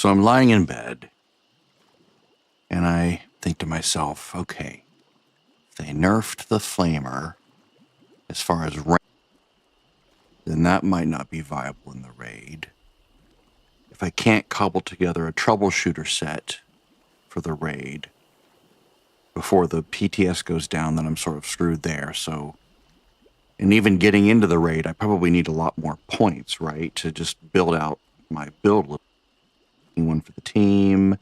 So I'm lying in bed, and I think to myself, okay, if they nerfed the flamer as far as range, then that might not be viable in the raid. If I can't cobble together a troubleshooter set for the raid before the PTS goes down, then I'm sort of screwed there. So, and even getting into the raid, I probably need a lot more points, right, to just build out my build. One for the team,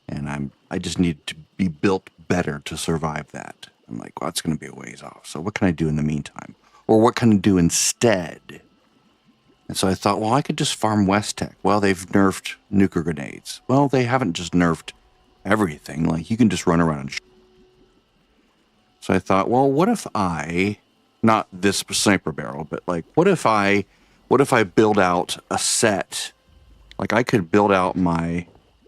and I just need to be built better to survive that. I'm like, well, that's going to be a ways off. So what can I do in the meantime? Or what can I do instead? And so I thought, well, I could just farm West Tech. Well, they've nerfed nuka grenades. Well, they haven't just nerfed everything. Like, you can just run around and So I thought, well, what if I, not this sniper barrel, but like, what if I build out a set? Like, I could build out my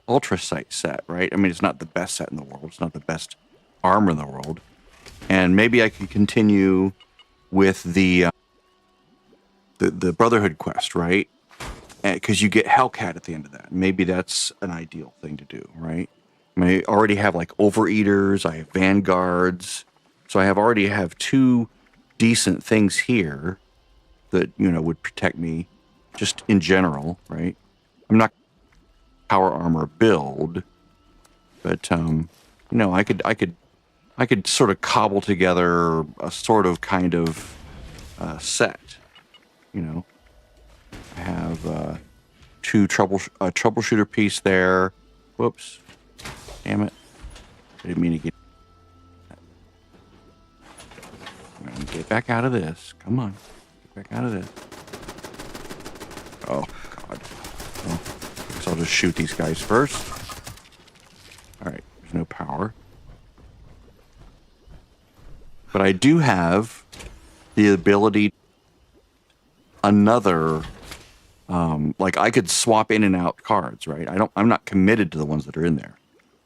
ultra sight set, right? I mean, it's not the best set in the world. It's not the best armor in the world. And maybe I could continue with the Brotherhood quest, right? Because you get Hellcat at the end of that. Maybe that's an ideal thing to do, right? I mean, I already have like Overeaters. I have Vanguards. So I already have 2 decent things here that, you know, would protect me just in general, right? I'm not power armor build, but you know, I could sort of cobble together a sort of kind of set. You know, I have 2 troubleshooter piece there. Whoops, damn it! I didn't mean to get. Get back out of this. Come on, get back out of this. Oh God. Well, I guess I'll just shoot these guys first. All right, there's no power. But I do have the ability, another, like I could swap in and out cards, right? I'm not committed to the ones that are in there.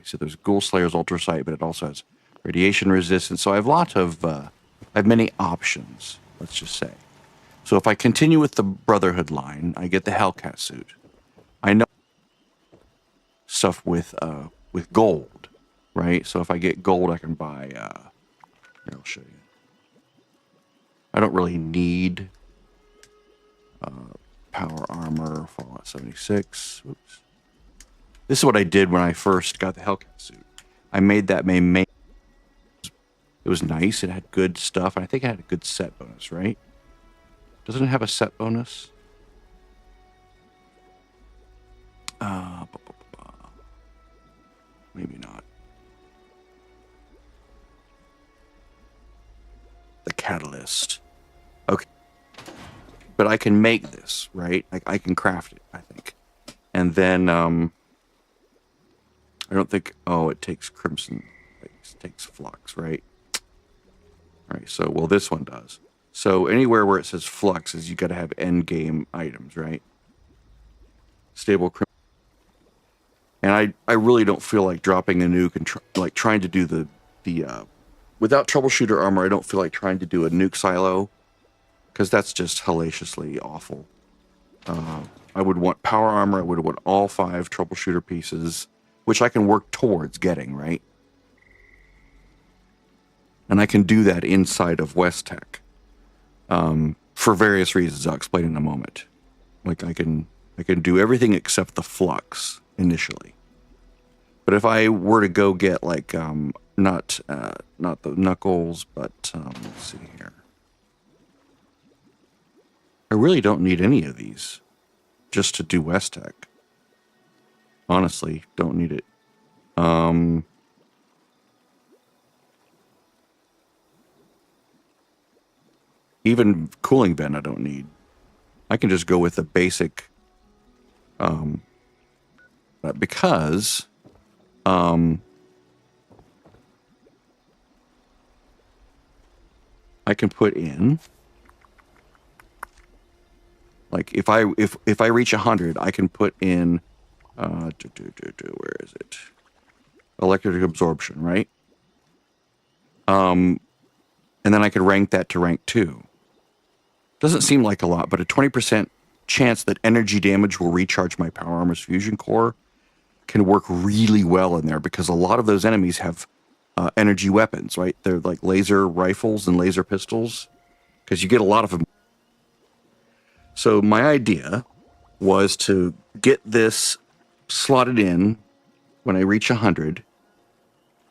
So there's Ghoul Slayer's Ultra Sight, but it also has radiation resistance. So I have lots of, I have many options, let's just say. So if I continue with the Brotherhood line, I get the Hellcat suit. I know stuff with gold, right? So if I get gold, I can buy, here, I'll show you. I don't really need power armor, Fallout 76. Oops. This is what I did when I first got the Hellcat suit. I made that main. It was nice. It had good stuff. I think it had a good set bonus, right? Doesn't it have a set bonus? Maybe not. The catalyst. Okay. But I can make this, right? I can craft it, I think. And then, I don't think, oh, it takes crimson. It takes flux, right? All right, so, well, this one does. So anywhere where it says flux is you got to have end game items, right? Stable crimson. And I really don't feel like dropping a nuke and like trying to do the without troubleshooter armor, I don't feel like trying to do a nuke silo, because that's just hellaciously awful. I would want power armor. I would want all 5 troubleshooter pieces, which I can work towards getting, right? And I can do that inside of West Tech for various reasons I'll explain in a moment. Like I can do everything except the flux initially. But if I were to go get like not the knuckles, but let's see here. I really don't need any of these just to do West Tech. Honestly, don't need it. Even cooling vent I don't need. I can just go with the basic, because I can put in, like if I reach 100, I can put in where is it? Electric absorption, right? And then I could rank that to rank 2. Doesn't seem like a lot, but a 20% chance that energy damage will recharge my power armor's fusion core can work really well in there because a lot of those enemies have energy weapons, right? They're like laser rifles and laser pistols because you get a lot of them. So my idea was to get this slotted in when I reach 100,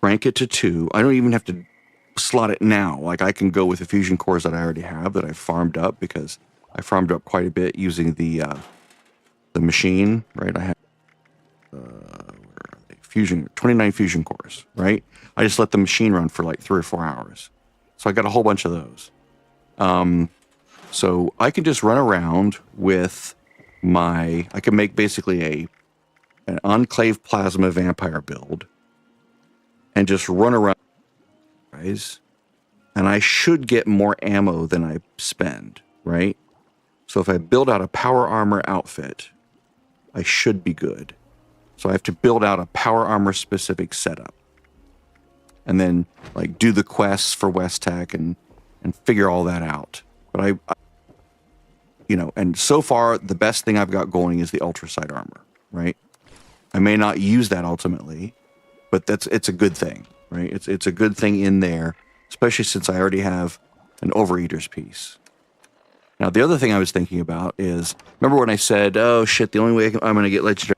rank it to 2. I don't even have to slot it now. Like I can go with the fusion cores that I already have that I farmed up because I farmed up quite a bit using the machine, right? I have fusion 29 fusion cores, right? I just let the machine run for like 3 or 4 hours. So I got a whole bunch of those. So I can just run around with I can make basically an enclave plasma vampire build and just run around, guys. And I should get more ammo than I spend, right? So if I build out a power armor outfit, I should be good. So I have to build out a power armor specific setup. And then like do the quests for West Tech and figure all that out. But I and so far the best thing I've got going is the ultrasight armor, right? I may not use that ultimately, but it's a good thing, right? It's a good thing in there, especially since I already have an overeater's piece. Now the other thing I was thinking about is, remember when I said, oh shit, the only way I'm going to get legendary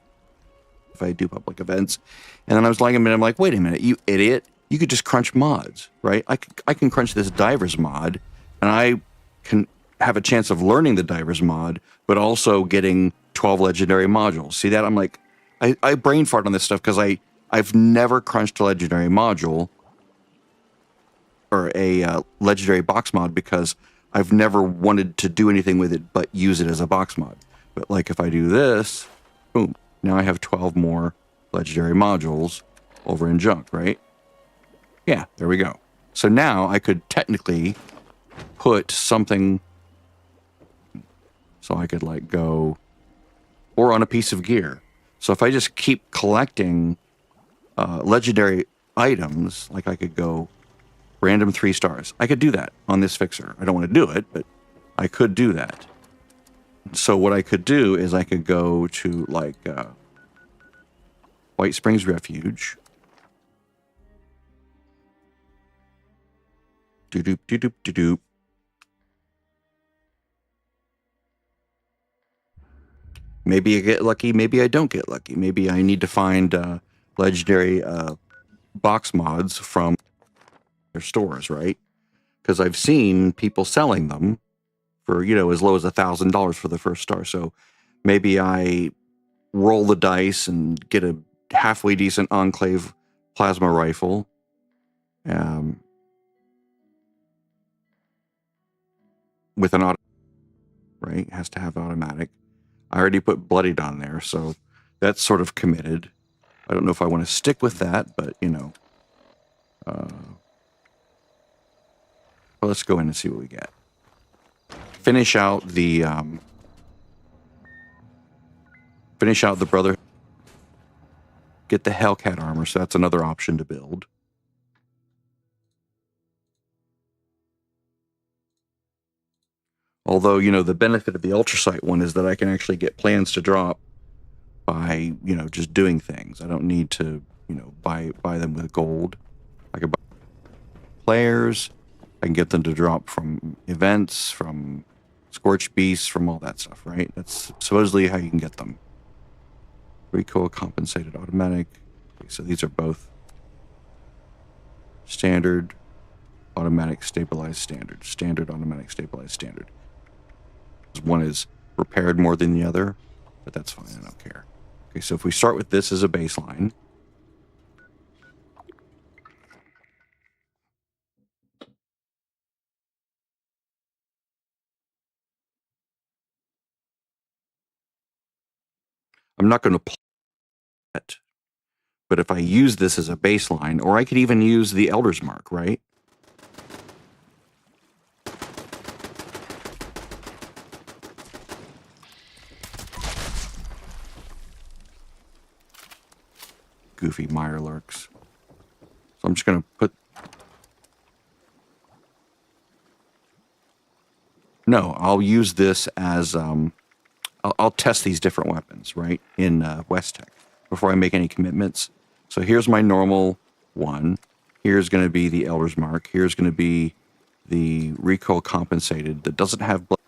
if I do public events, and then I was lying a minute, I'm like, wait a minute, you idiot, you could just crunch mods, right? I can crunch this divers mod, and I can have a chance of learning the divers mod, but also getting 12 legendary modules. See that? I'm like, I brain fart on this stuff because I've never crunched a legendary module or a legendary box mod because I've never wanted to do anything with it but use it as a box mod. But like if I do this, boom, now I have 12 more legendary modules over in junk, right? Yeah, there we go. So now I could technically put something, so I could like go, or on a piece of gear. So if I just keep collecting legendary items, like I could go random 3 stars. I could do that on this fixer. I don't want to do it, but I could do that. So what I could do is I could go to like White Springs Refuge. Do-doop, do-doop, do-doop. Maybe I get lucky, maybe I don't get lucky. Maybe I need to find legendary box mods from their stores, right? Because I've seen people selling them for, as low as $1,000 for the first star. So maybe I roll the dice and get a halfway decent enclave plasma rifle. With an auto, right? It has to have automatic. I already put bloodied on there, so that's sort of committed. I don't know if I want to stick with that, but well, let's go in and see what we get. Finish out the brother. Get the Hellcat armor, so that's another option to build. Although, the benefit of the ultrasight one is that I can actually get plans to drop by, just doing things. I don't need to, buy them with gold. I can buy players. I can get them to drop from events, from Scorched Beasts, from all that stuff, right? That's supposedly how you can get them. Recoil compensated automatic. Okay, so these are both standard, automatic, stabilized, standard. Standard, automatic, stabilized, standard. One is repaired more than the other, but that's fine. I don't care. Okay, so if we start with this as a baseline. I'm not going to play it, but if I use this as a baseline, or I could even use the Elder's Mark, right? Goofy Mirelurks. So I'm just going to put... No, I'll use this as... I'll test these different weapons, right, in West Tech. before I make any commitments. So here's my normal one. Here's going to be the Elder's Mark. Here's going to be the recoil compensated that doesn't have blood.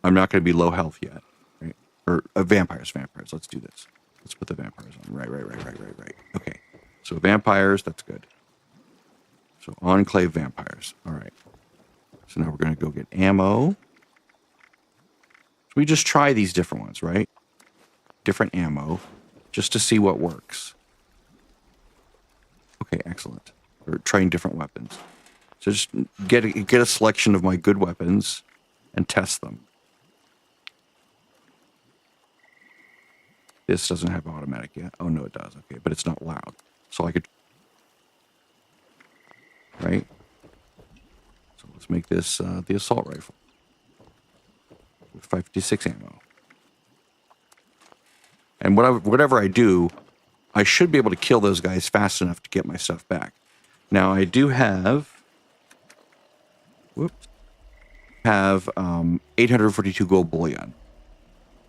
I'm not going to be low health yet. Right? Or vampires. Let's do this. Let's put the vampires on. Right. Okay. So vampires, that's good. So enclave vampires. All right. So now we're going to go get ammo. So we just try these different ones, right? Different ammo, just to see what works. Okay, excellent. We're trying different weapons. So just get a selection of my good weapons and test them. This doesn't have automatic yet. Oh, no, it does. Okay, but it's not loud. So I could... Right? So let's make this the assault rifle. With 556 ammo. And whatever I do, I should be able to kill those guys fast enough to get my stuff back. Now, I do have... Whoops. Have 842 gold bullion.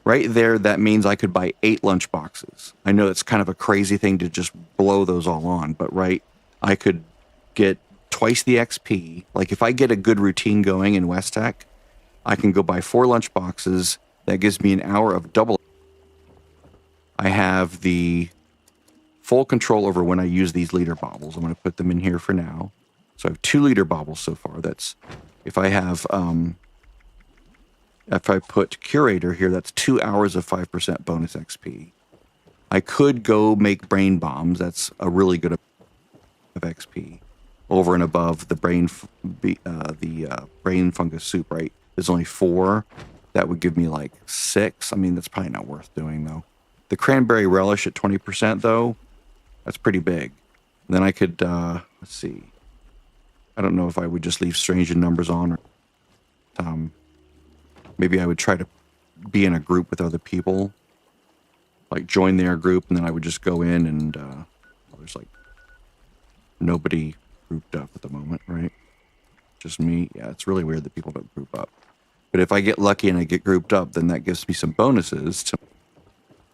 Right there, that means I could buy 8 lunch boxes. I know it's kind of a crazy thing to just blow those all on, but right, I could get twice the XP. Like if I get a good routine going in West Tech, I can go buy 4 lunch boxes. That gives me an hour of double. I have the full control over when I use these liter baubles. I'm going to put them in here for now. So I have 2 liter baubles so far. That's if I have if I put curator here, that's 2 hours of 5% bonus XP. I could go make brain bombs. That's a really good of XP over and above the brain fungus soup. Right? There's only 4. That would give me like 6. I mean, that's probably not worth doing though. The cranberry relish at 20% though, that's pretty big. And then I could let's see. I don't know if I would just leave strange in numbers on, or maybe I would try to be in a group with other people, like join their group, and then I would just go in and there's like nobody grouped up at the moment, right? Just me. Yeah, it's really weird that people don't group up. But if I get lucky and I get grouped up, then that gives me some bonuses to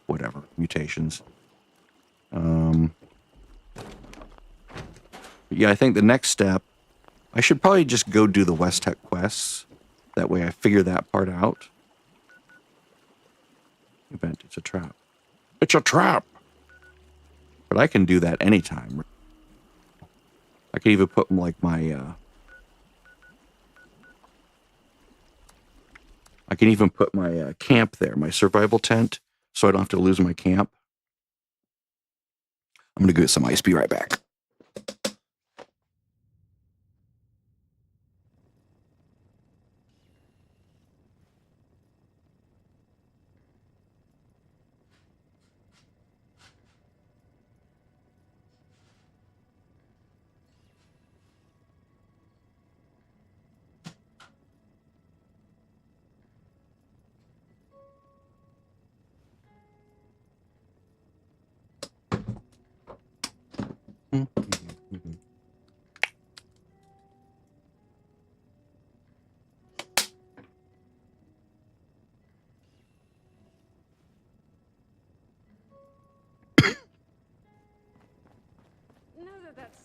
whatever, mutations. Yeah, I think the next step, I should probably just go do the West Tech quests. That way I figure that part out. Event, it's a trap. It's a trap! But I can do that anytime. I could even put like my, I can even put my camp there, my survival tent, so I don't have to lose my camp. I'm going to go get some ice. Be right back.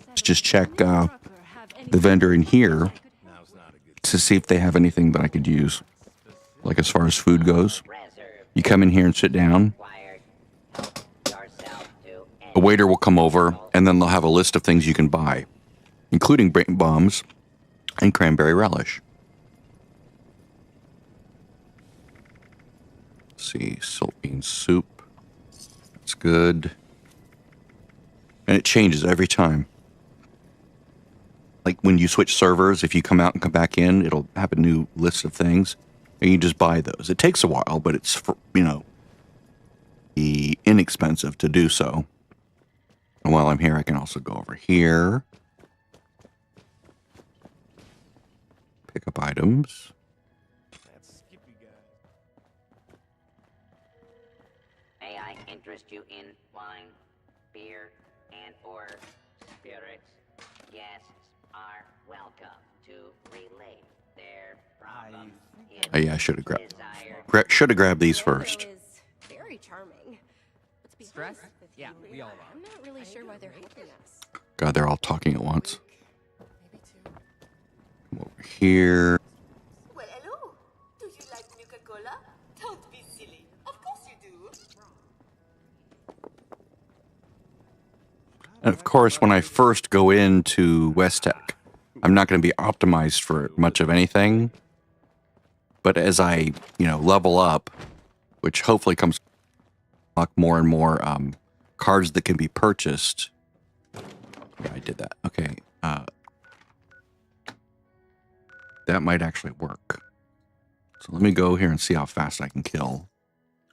Let's just check the vendor in here to see if they have anything that I could use. Like as far as food goes. You come in here and sit down. A waiter will come over, and then they'll have a list of things you can buy, including brain bombs and cranberry relish. Let's see, salt bean soup. That's good. And it changes every time. Like when you switch servers, if you come out and come back in, it'll have a new list of things, and you just buy those. It takes a while, but it's, inexpensive to do so. And while I'm here, I can also go over here. Pick up items. May I interest you in wine, beer, and or spirits? Guests are welcome to relay their problems. Oh yeah, I should have grabbed these first. Very charming. stressed? Yeah, we all are. I'm not really sure why they're helping us. God, they're all talking at once. Come over here. Well, hello. Do you like Nuka Cola? Don't be silly. Of course you do. And of course, when I first go into West Tech, I'm not going to be optimized for much of anything. But as I, level up, which hopefully comes more and more cards that can be purchased. Yeah, I did that. Okay. That might actually work. So let me go here and see how fast I can kill,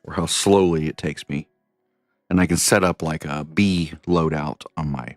or how slowly it takes me. And I can set up like a B loadout on my...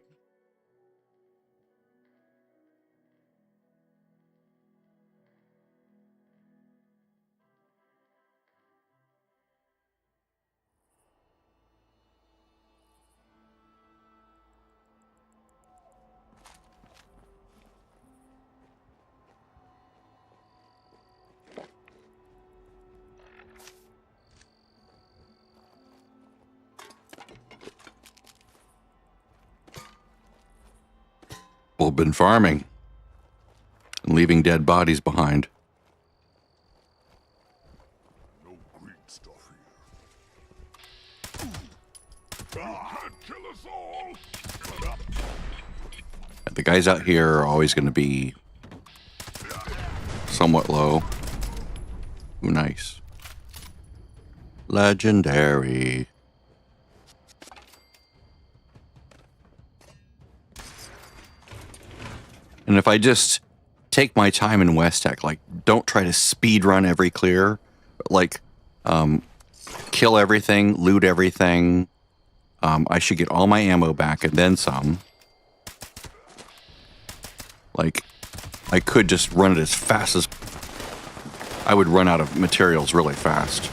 We've been farming and leaving dead bodies behind. No green stuff here. You can't kill us all. The guys out here are always going to be somewhat low. Ooh, nice. Legendary. And if I just take my time in West Tech, like, don't try to speed run every clear, but like, kill everything, loot everything. I should get all my ammo back and then some. Like, I could just run it as fast as... I would run out of materials really fast.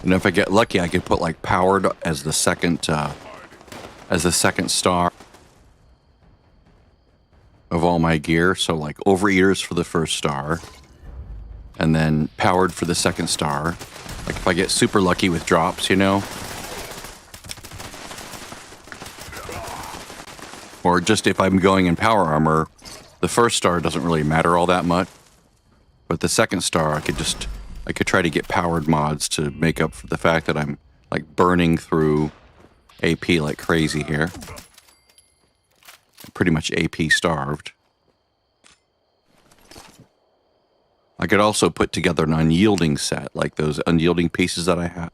And if I get lucky, I could put like powered as the second star of all my gear. So like overeaters for the first star, and then powered for the second star. Like if I get super lucky with drops, or just if I'm going in power armor, the first star doesn't really matter all that much. But the second star, I could try to get powered mods to make up for the fact that I'm like burning through AP like crazy here. I'm pretty much AP starved. I could also put together an unyielding set, like those unyielding pieces that I have.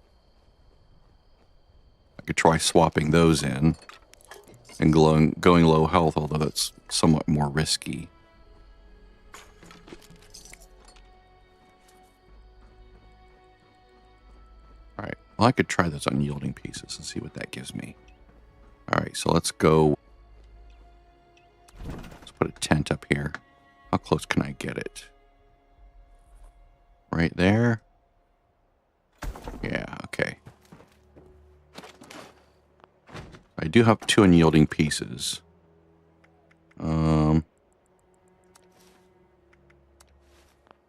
I could try swapping those in and going low health, although that's somewhat more risky. All right, well, I could try those unyielding pieces and see what that gives me. All right, so let's go. Let's put a tent up here. How close can I get it? Right there? Yeah, okay. I do have 2 unyielding pieces.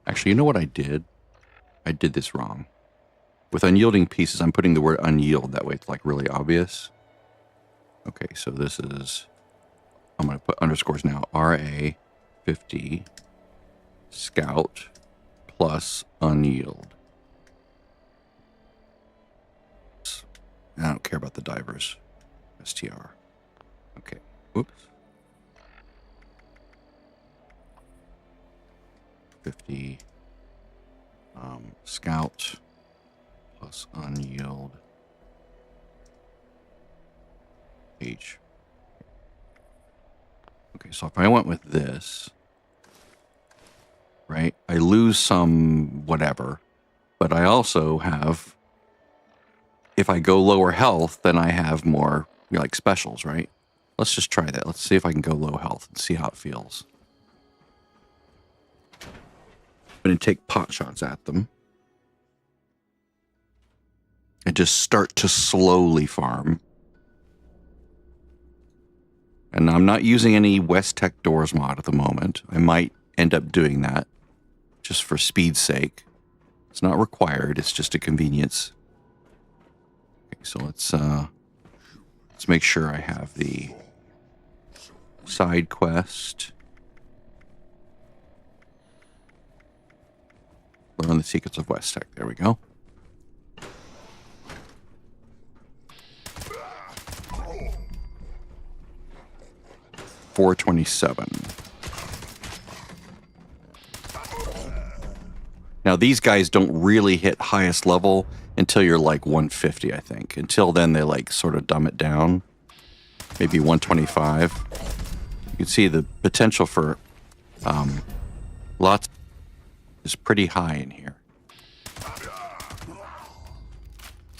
Actually, you know what I did? I did this wrong. With unyielding pieces, I'm putting the word unyield. That way it's like really obvious. Okay, so this is... I'm going to put underscores now. RA 50 scout plus unyield. I don't care about the divers. STR. Okay. Whoops. 50 scout plus unyield H. Okay, so if I went with this, right, I lose some whatever, but I also have, if I go lower health, then I have more, like specials, right? Let's just try that. Let's see if I can go low health and see how it feels. I'm going to take pot shots at them and just start to slowly farm. And And I'm not using any West Tech Doors mod at the moment. I might end up doing that just for speed's sake. It's not required. It's just a convenience. Okay, so let's make sure I have the side quest. Learn the secrets of West Tech. There we go. $427. Now these guys don't really hit highest level until you're like 150, I think. Until then, they like sort of dumb it down. Maybe 125. You can see the potential for lots is pretty high in here.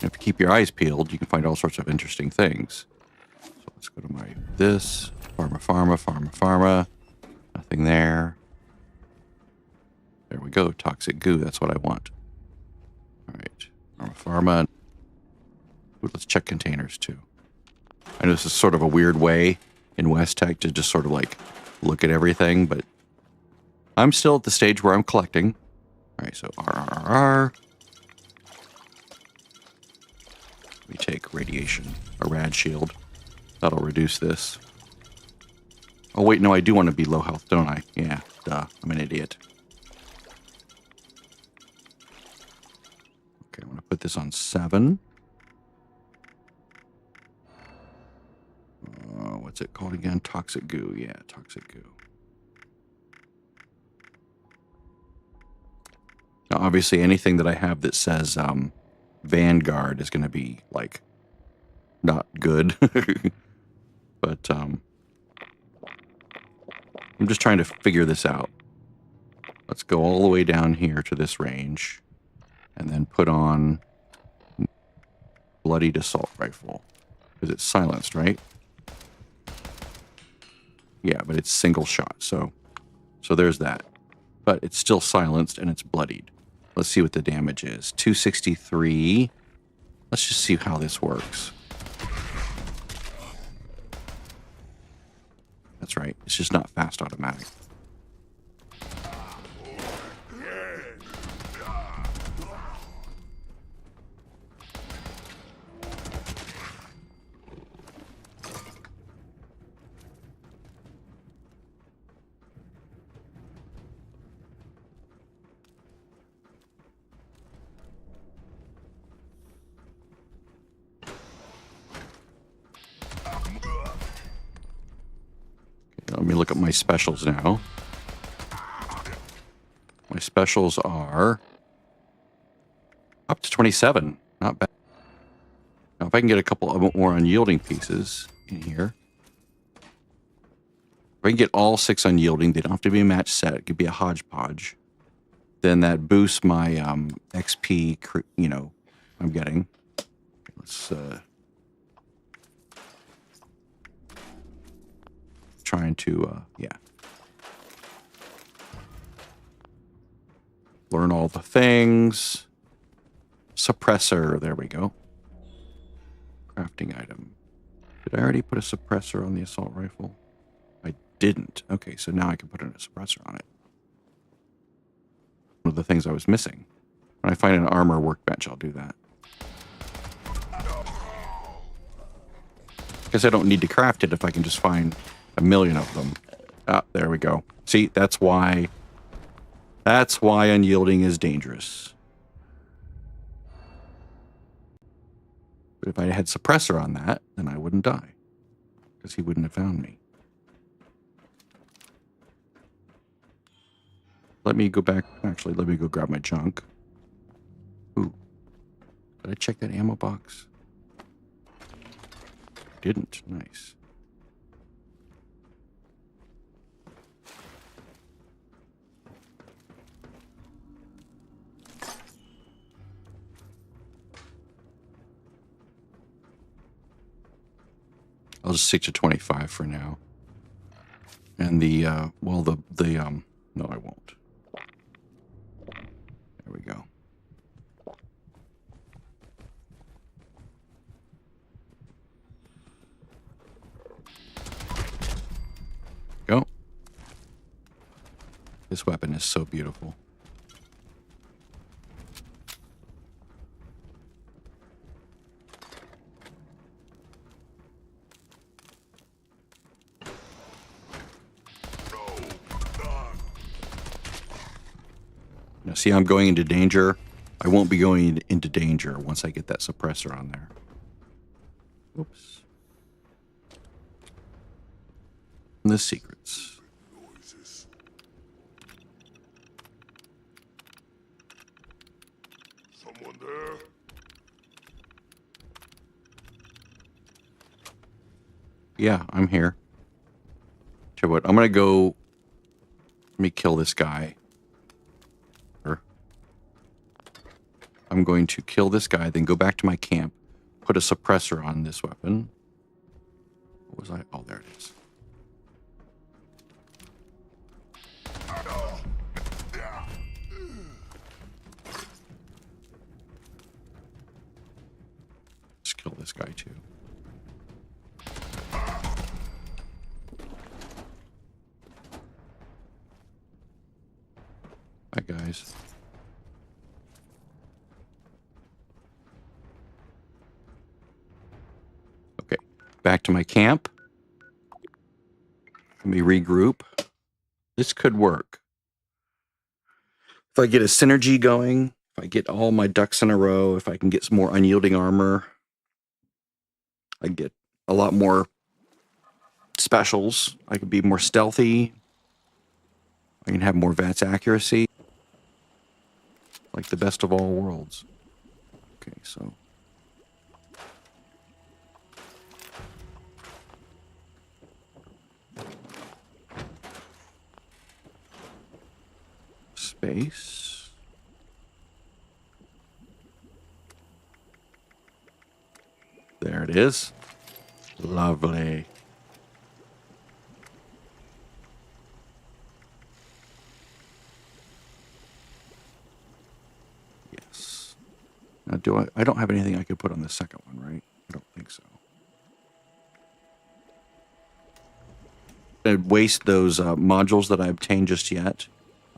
And if you keep your eyes peeled, you can find all sorts of interesting things. So let's go to my this. Pharma. Nothing there. There we go. Toxic goo. That's what I want. All right. Pharma. Ooh, let's check containers too. I know this is sort of a weird way in West Tech to just sort of like look at everything, but I'm still at the stage where I'm collecting. All right. So RRR. We take radiation, a rad shield. That'll reduce this. Oh, wait, no, I do want to be low health, don't I? Yeah, duh, I'm an idiot. Okay, I'm going to put this on 7. What's it called again? Toxic goo. Yeah, toxic goo. Now, obviously, anything that I have that says Vanguard is going to be, like, not good. But, I'm just trying to figure this out. Let's go all the way down here to this range and then put on bloodied assault rifle. Because it's silenced, right? Yeah, but it's single shot, so there's that. But it's still silenced and it's bloodied. Let's see what the damage is. 263. Let's just see how this works. That's right. It's just not fast automatic. Let me look at my specials now. My specials are up to 27. Not bad. Now, if I can get a couple more unyielding pieces in here. If I can get all 6 unyielding, they don't have to be a match set. It could be a hodgepodge. Then that boosts my XP, you know, I'm getting. Let's trying to, yeah. Learn all the things. Suppressor, there we go. Crafting item. Did I already put a suppressor on the assault rifle? I didn't. Okay, so now I can put in a suppressor on it. One of the things I was missing. When I find an armor workbench, I'll do that. Guess I don't need to craft it if I can just find a million of them. Ah, there we go. See, that's why unyielding is dangerous. But if I had suppressor on that, then I wouldn't die. Because he wouldn't have found me. Let me go back. Actually, let me go grab my junk. Ooh. Did I check that ammo box? Didn't. Nice. I'll just stick to 25 for now. And the, well, no, I won't. There we go. This weapon is so beautiful. Now, see, I'm going into danger. I won't be going into danger once I get that suppressor on there. Oops. The secrets. Noises. Someone there? Yeah, I'm here. Tell you what, I'm gonna go. Let me kill this guy. I'm going to kill this guy, then go back to my camp, put a suppressor on this weapon. What was I? Oh, there it is. Let's kill this guy too. Hi, guys. Okay, back to my camp. Let me regroup. This could work. If I get a synergy going, if I get all my ducks in a row, if I can get some more unyielding armor, I get a lot more specials. I can be more stealthy. I can have more VATS accuracy. Like the best of all worlds. Okay, so. Space. There it is. Lovely. Yes. Now, I don't have anything I could put on the second one, right? I don't think so. I'd waste those modules that I obtained just yet.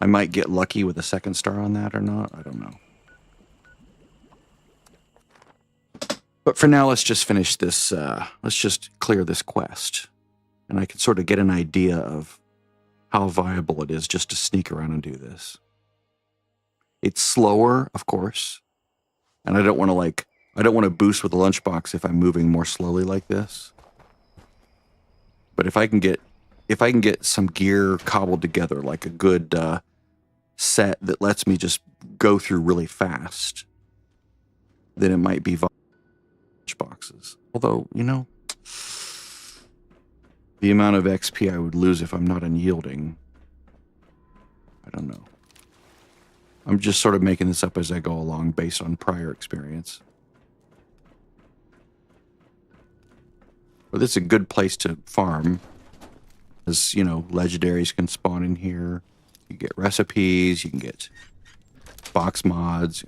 I might get lucky with a second star on that or not. I don't know. But for now, let's just finish this. Let's just clear this quest. And I can sort of get an idea of how viable it is just to sneak around and do this. It's slower, of course. And I don't want to boost with the lunchbox if I'm moving more slowly like this. But if I can get some gear cobbled together, like a good set that lets me just go through really fast, then it might be lunchboxes. Although, you know, the amount of XP I would lose if I'm not unyielding, I don't know. I'm just sort of making this up as I go along based on prior experience. But this is a good place to farm. As, you know, legendaries can spawn in here. You get recipes, you can get box mods.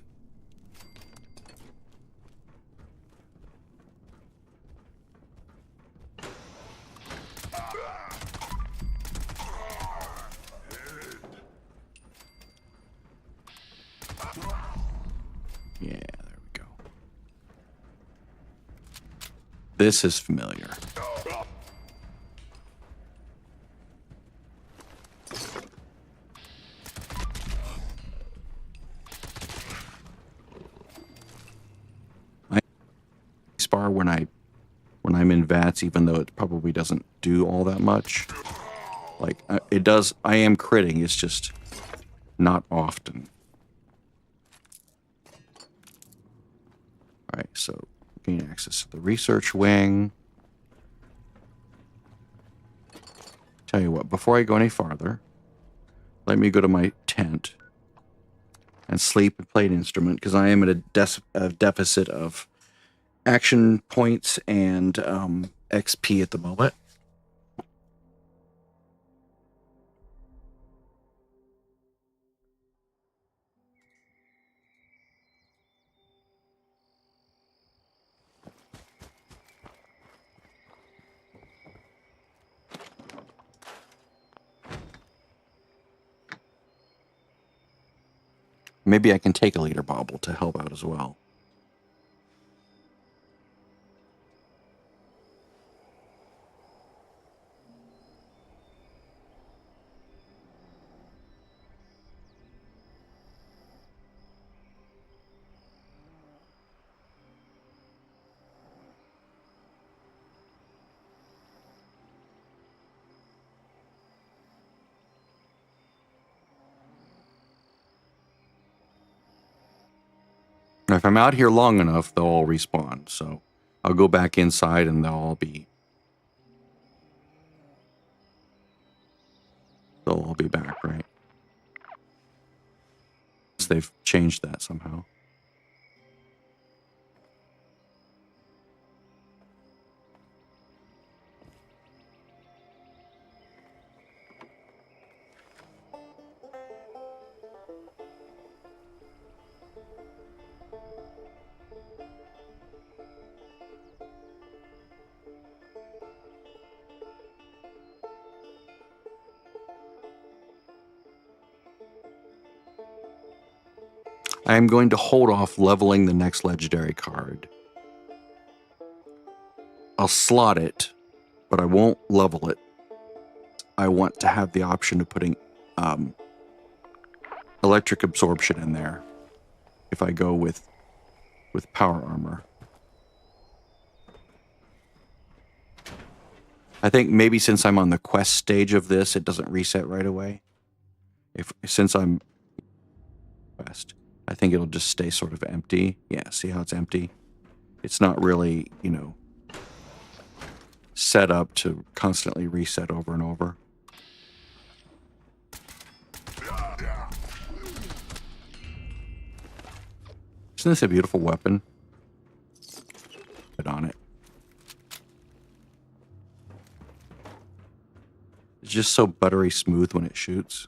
Yeah, there we go. This is familiar. I spar when I'm in VATS, even though it probably doesn't do all that much. Like, it does, I am critting, it's just not often. Alright, so gain access to the research wing. Tell you what, before I go any farther, let me go to my tent and sleep and play an instrument, because I am at a deficit of action points and XP at the moment. Maybe I can take a leader bauble to help out as well. If I'm out here long enough, they'll all respawn. So I'll go back inside and they'll all be back, right? So they've changed that somehow. I am going to hold off leveling the next legendary card. I'll slot it, but I won't level it. I want to have the option of putting electric absorption in there if I go with power armor. I think maybe since I'm on the quest stage of this, it doesn't reset right away. Since I'm quest, I think it'll just stay sort of empty. Yeah, see how it's empty? It's not really, you know, set up to constantly reset over and over. Isn't this a beautiful weapon? Put on it. It's just so buttery smooth when it shoots.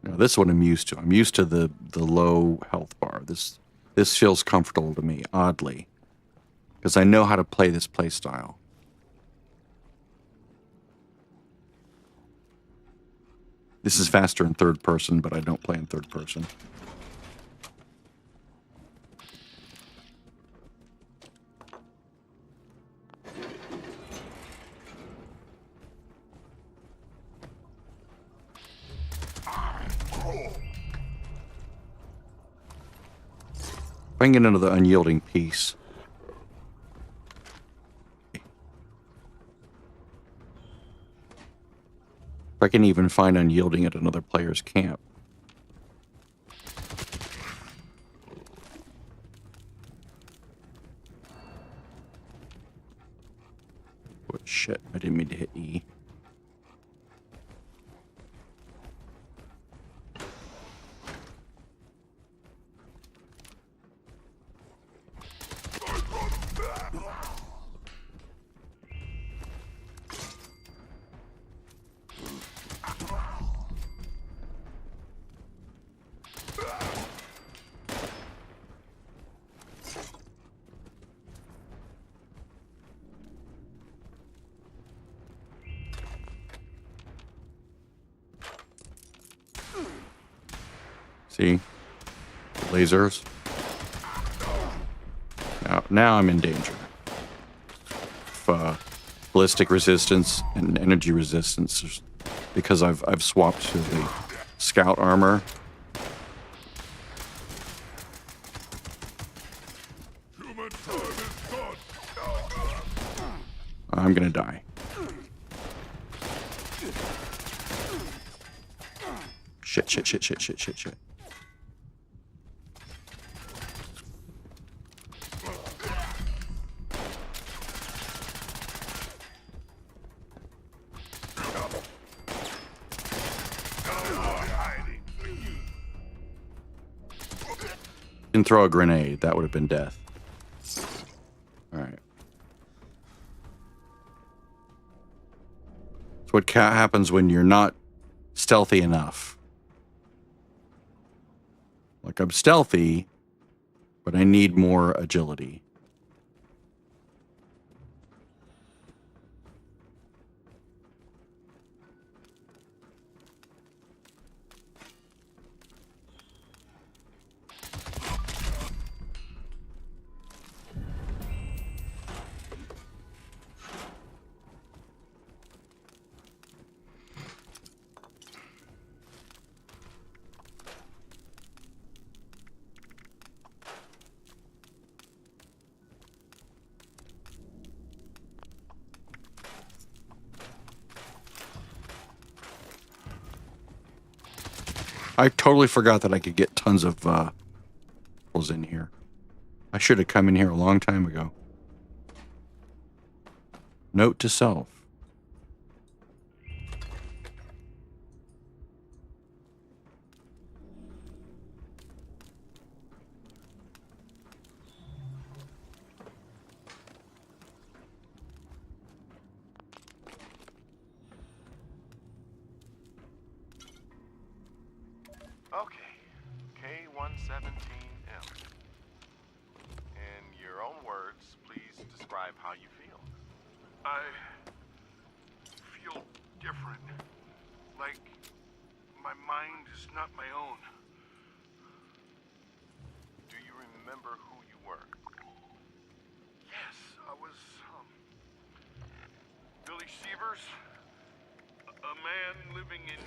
Now, this one I'm used to. I'm used to the low health bar. This feels comfortable to me, oddly, because I know how to play this play style. This is faster in third person, but I don't play in third person. If I can get into the unyielding piece. If I can even find unyielding at another player's camp. Oh, shit, I didn't mean to hit E. See? Lasers. Now I'm in danger. Ballistic resistance and energy resistance, because I've swapped to the scout armor. I'm gonna die. Shit. can throw a grenade. That would have been death. Alright. It's what happens when you're not stealthy enough. Like, I'm stealthy, but I need more agility. I totally forgot that I could get tons of apples in here. I should have come in here a long time ago. Note to self. Okay, K117M. In your own words, please describe how you feel. I feel different. Like my mind is not my own. Do you remember who you were? Yes, I was, Billy Sievers, a man living in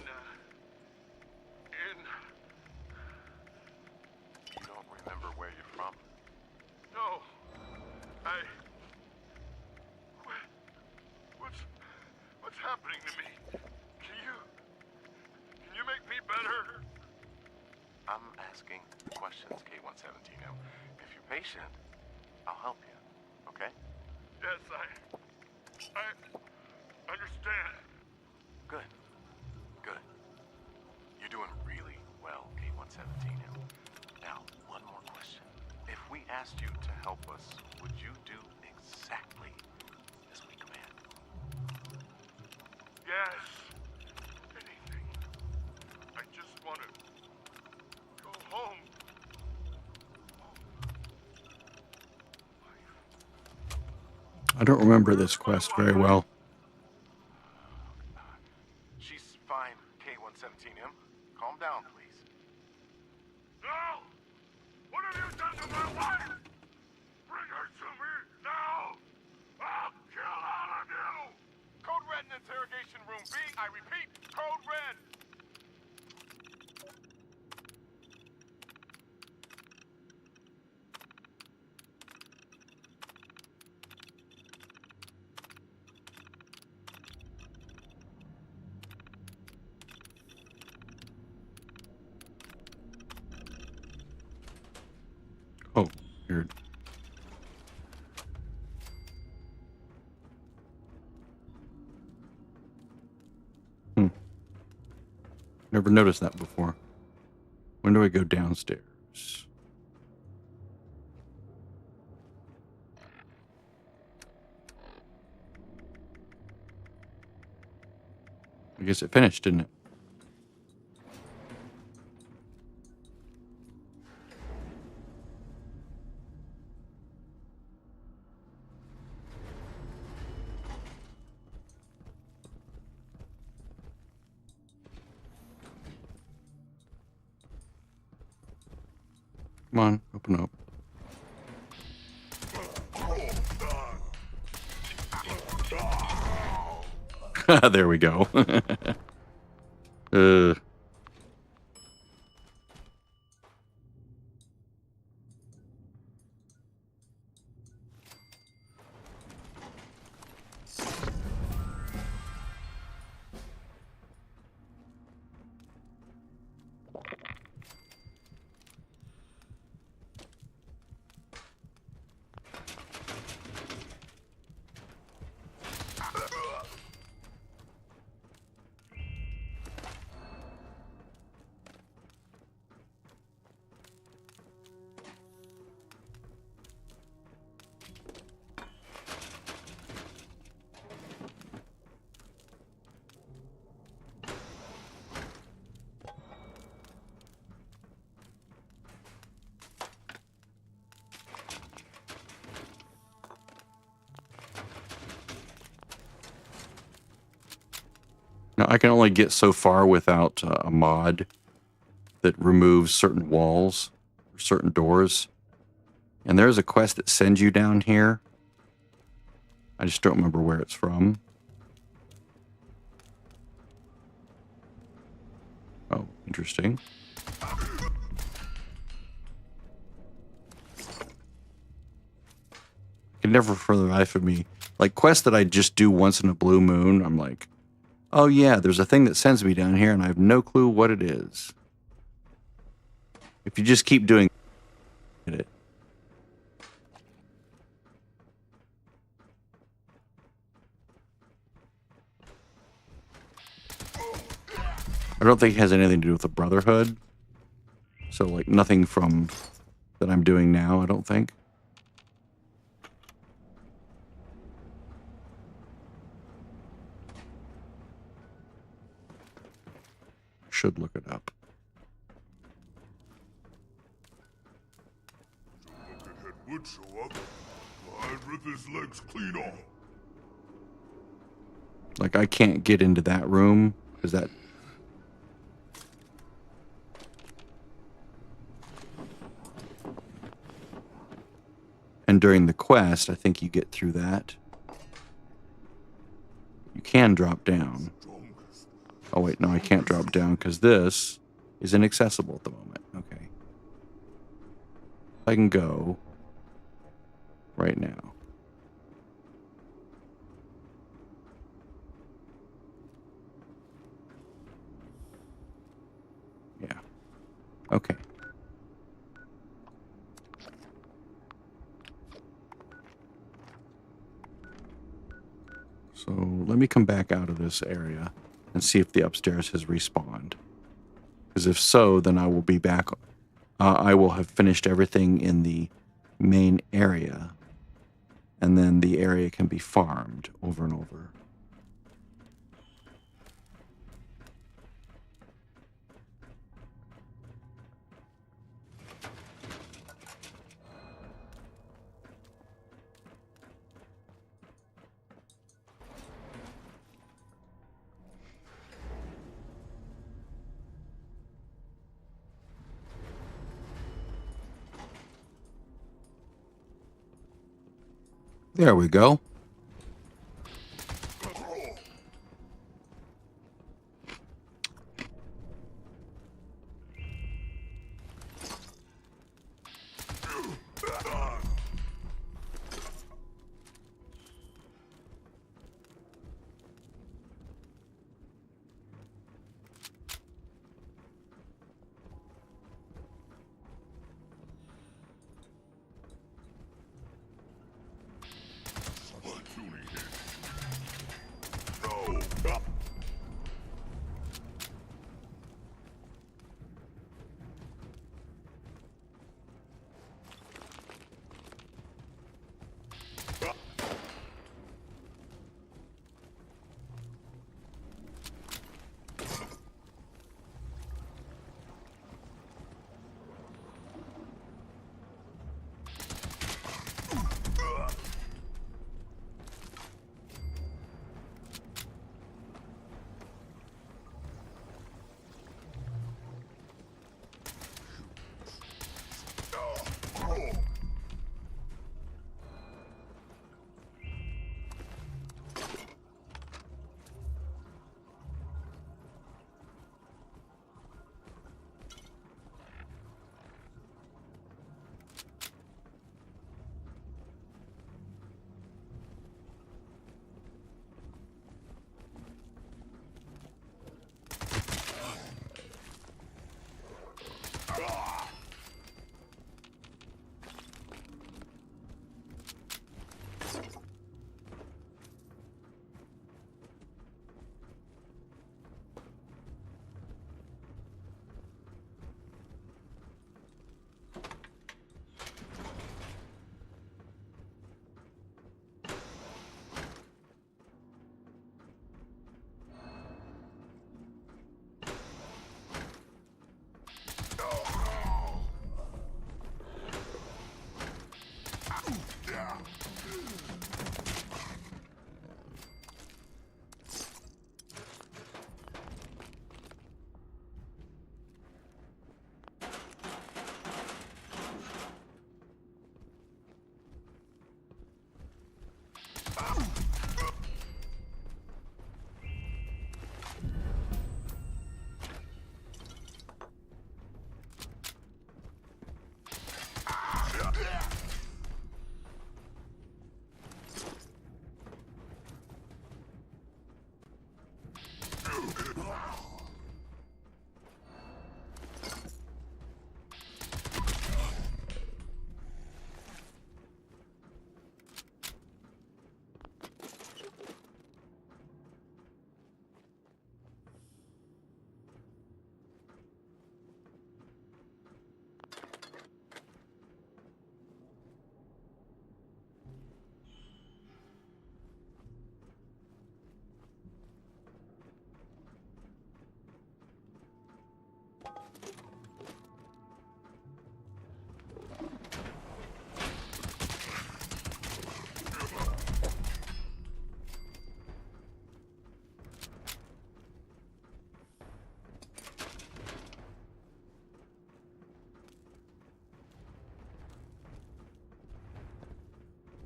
You don't remember where you're from? no, what's happening to me? Can you make me better? I'm asking questions, K117M. If you're patient, I'll help you, okay? Yes, I understand. Good. Good. You're doing really well, K117M. Now, one more question. If we asked you to help us, would you do exactly as we command? Yes, anything. I just want to go home. I don't remember this quest very well. She's fine, K117M. Calm down, please. No! What have you done to my wife? Bring her to me now! I'll kill all of you! Code Red in interrogation room B. I repeat, Code Red. Oh, weird. Never noticed that before. When do I go downstairs? I guess it finished, didn't it? Come on, open up. There we go. Now, I can only get so far without a mod that removes certain walls or certain doors. And there's a quest that sends you down here. I just don't remember where it's from. Oh, interesting. I can never for the life of me. Like quests that I just do once in a blue moon, I'm like, oh yeah, there's a thing that sends me down here and I have no clue what it is. If you just keep doing it. I don't think it has anything to do with the Brotherhood. So like nothing from that I'm doing now, I don't think. Should look it up. Buckethead would show up. I'd rip his legs clean off. Like I can't get into that room because that. And during the quest, I think you get through that. You can drop down. Oh wait, no, I can't drop down because this is inaccessible at the moment. Okay. I can go right now. Yeah. Okay. So let me come back out of this area and see if the upstairs has respawned. Because if so, then I will be back. I will have finished everything in the main area. And then the area can be farmed over and over. There we go.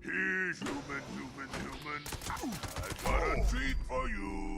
Here's human. I got a treat for you.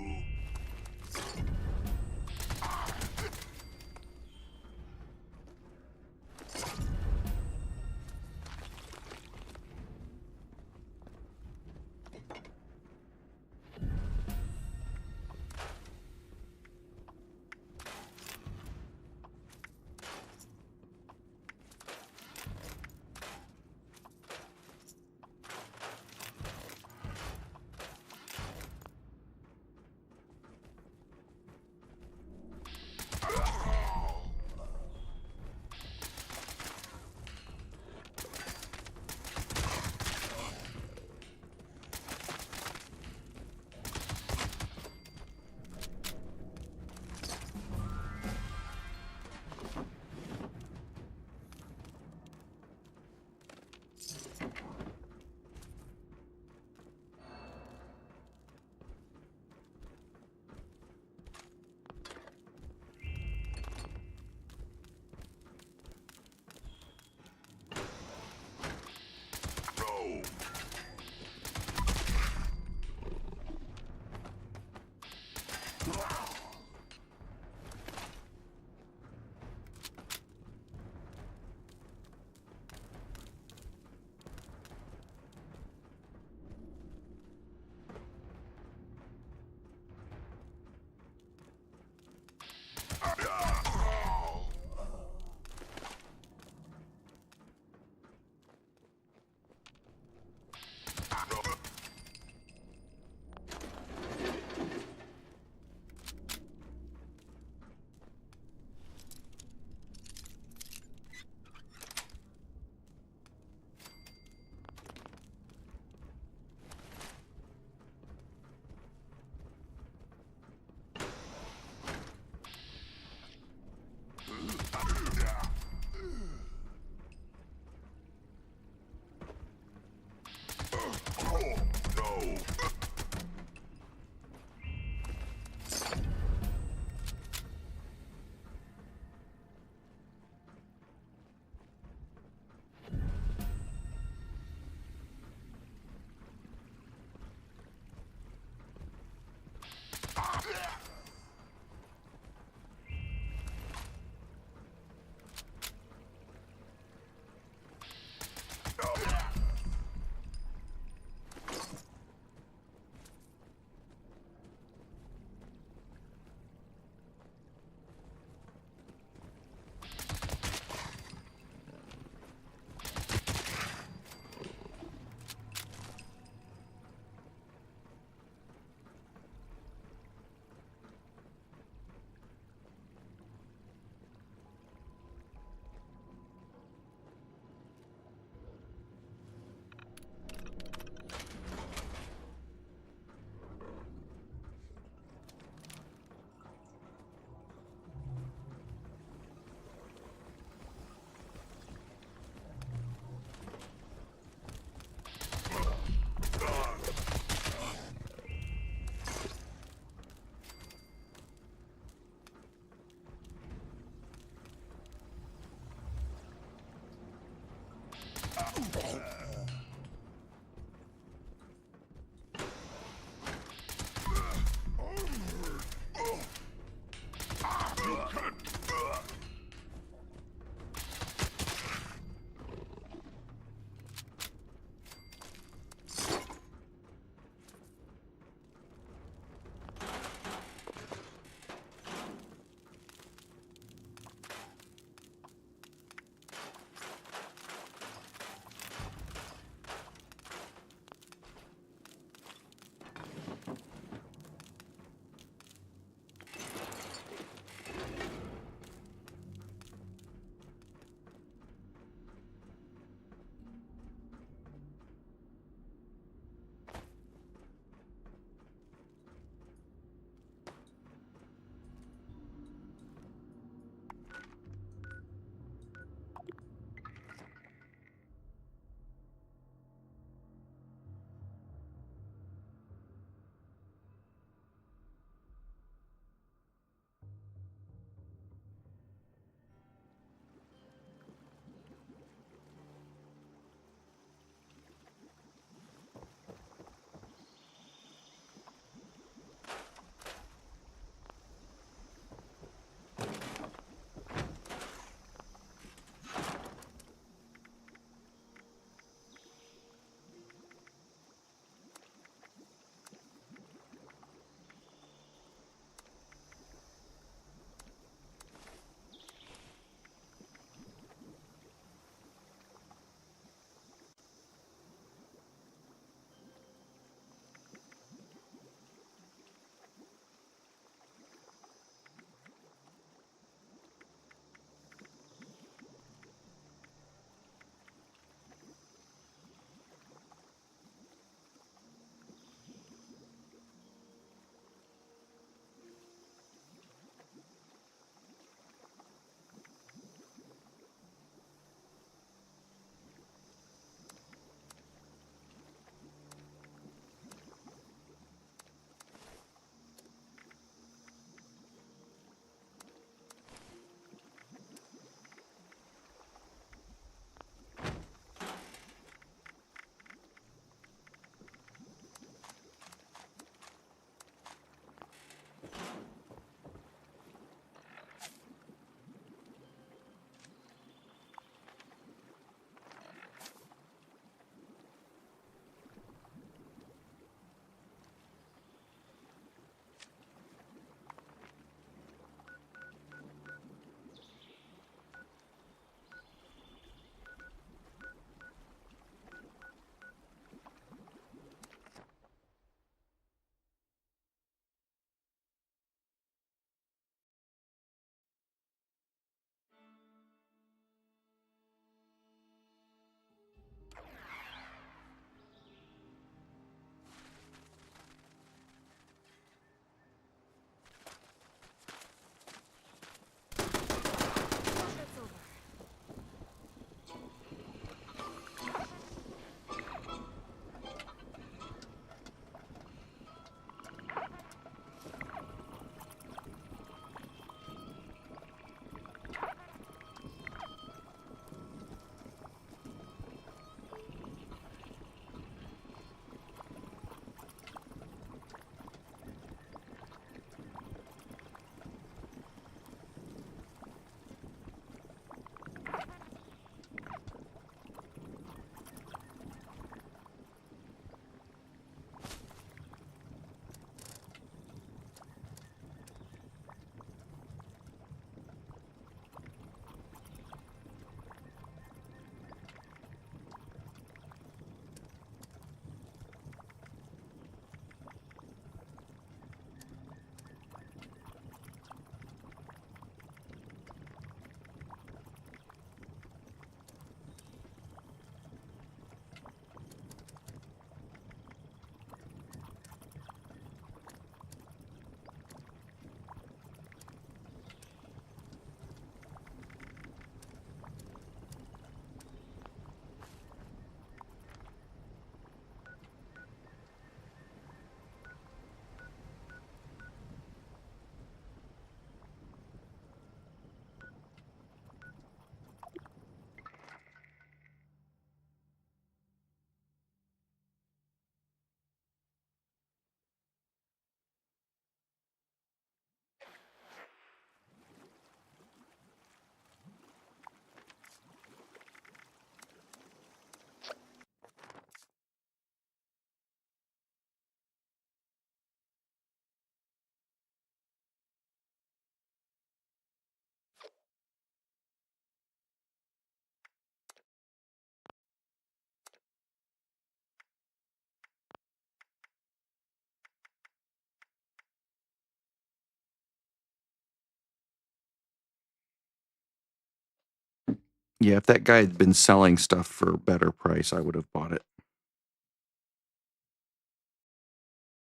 Yeah, if that guy had been selling stuff for a better price, I would have bought it.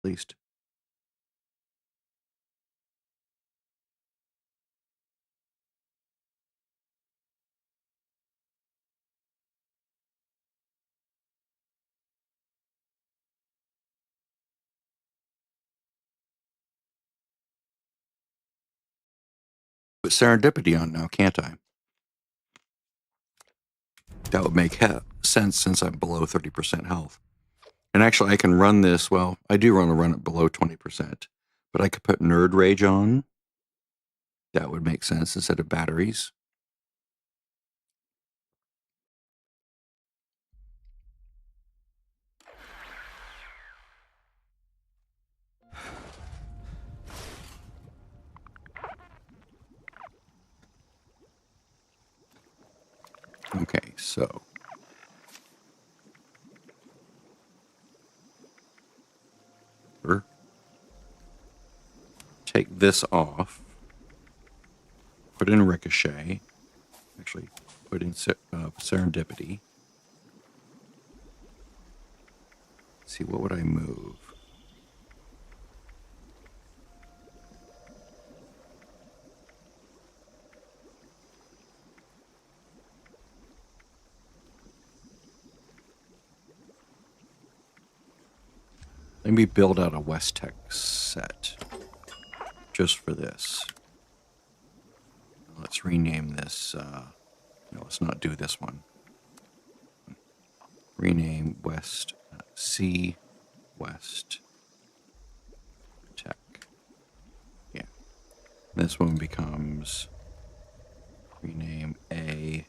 At least. Put serendipity on now, can't I? That would make sense since I'm below 30% health. And actually, I can run this. Well, I do want to run it below 20%, but I could put Nerd Rage on. That would make sense instead of batteries. Okay, so take this off, put in Ricochet, actually put in Serendipity. Let's see, what would I move? Let me build out a West Tech set just for this. Let's rename this. No, let's not do this one. Rename West C West Tech. Yeah. This one becomes rename A.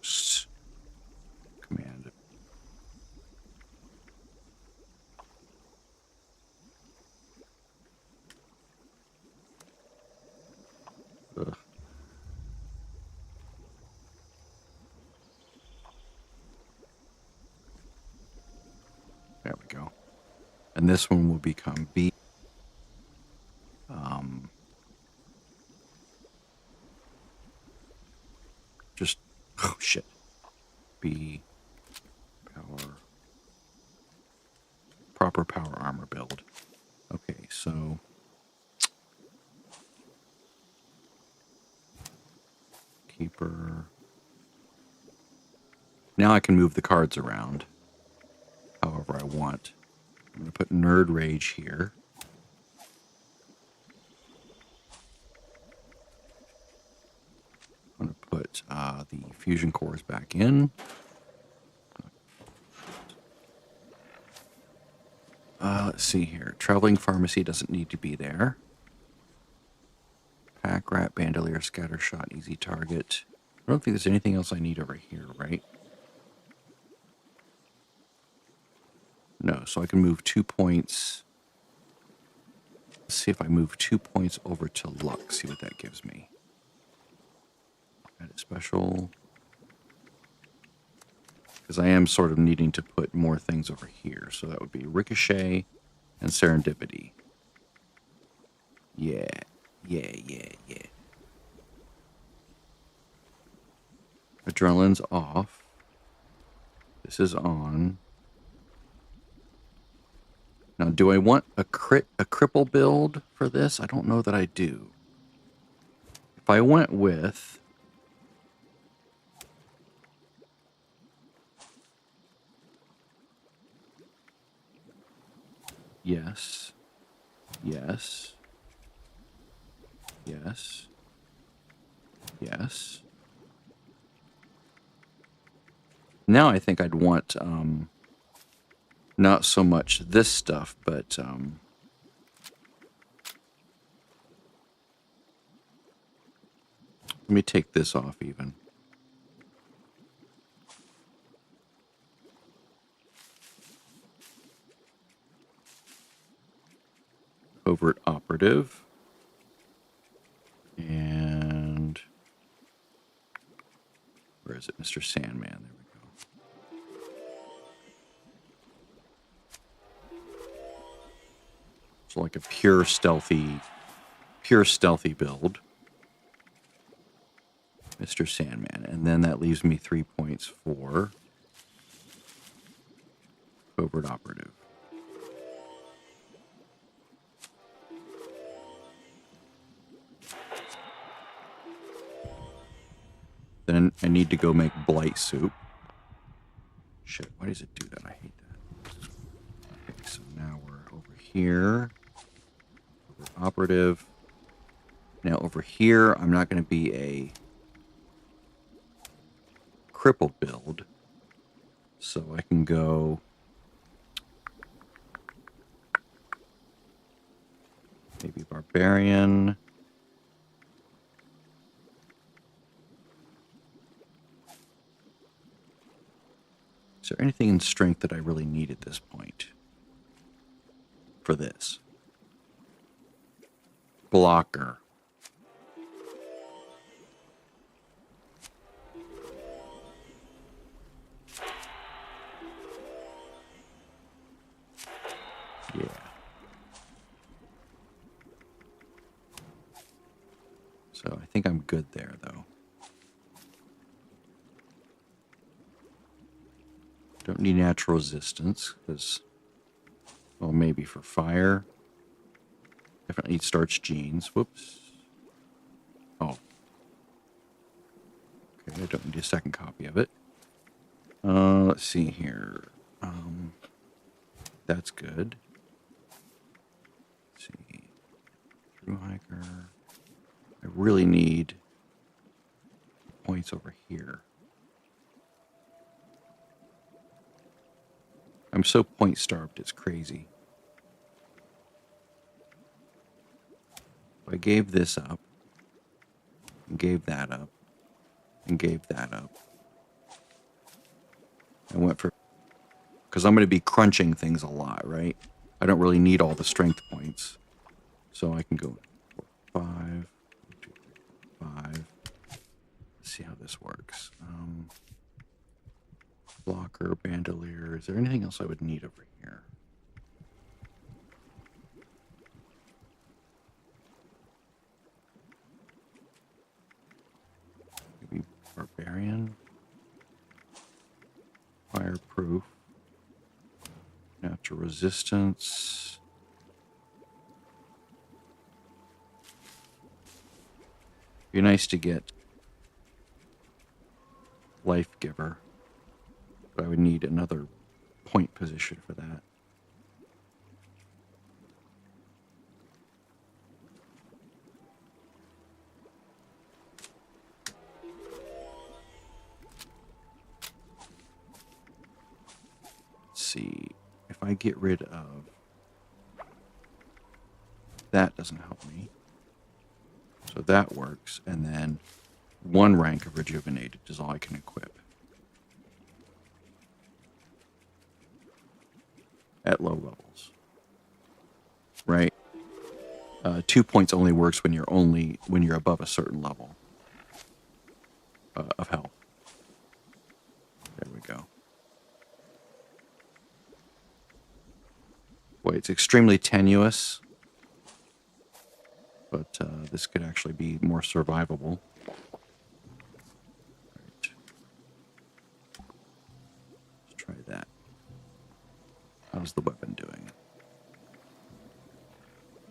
Just command. Ugh. There we go. And this one will become B. Just, oh shit. B power, proper power armor build. Okay, so keeper. Now I can move the cards around however I want. I'm going to put Nerd Rage here. I'm going to put the fusion cores back in. Let's see here. Traveling Pharmacy doesn't need to be there. Pack Rat, Bandolier, Scattershot, Easy Target. I don't think there's anything else I need over here, right? No, so I can move 2 points. Let's see if I move 2 points over to luck, see what that gives me. Add a special. Because I am sort of needing to put more things over here. So that would be Ricochet and Serendipity. Yeah. Adrenaline's off. This is on. Now, do I want a cripple build for this? I don't know that I do. If I went with... Yes. Yes. Yes. Yes. Now I think I'd want not so much this stuff, but let me take this off even. Covert Operative. And where is it? Mr. Sandman. There we go. So like a pure stealthy build. Mr. Sandman. And then that leaves me 3 points for covert operative. Then I need to go make blight soup. Shit, why does it do that? I hate that. Okay, so now we're over here. Covert operative. Now over here, I'm not going to be a cripple build. So I can go maybe barbarian. Is there anything in strength that I really need at this point for this? Blocker. Yeah. So I think I'm good there, though. Don't need natural resistance, because, well, maybe for fire. Definitely need starch genes. Whoops. Oh. Okay, I don't need a second copy of it. Let's see here. That's good. Let's see. Through hiker. I really need points over here. I'm so point starved, it's crazy. If I gave this up, and gave that up, and gave that up, I went for, because I'm going to be crunching things a lot, right? I don't really need all the strength points. So I can go 4, 5, 2, 5. Let's see how this works. Blocker, bandolier. Is there anything else I would need over here? Maybe barbarian. Fireproof. Natural resistance. Be nice to get life giver. But I would need another point position for that. Let's see. If I get rid of that, doesn't help me. So that works. And then 1 rank of rejuvenated is all I can equip. At low levels, right? 2 points only works when you're above a certain level of health. There we go. Boy, it's extremely tenuous, but this could actually be more survivable. Right. Let's try that. How's the weapon doing?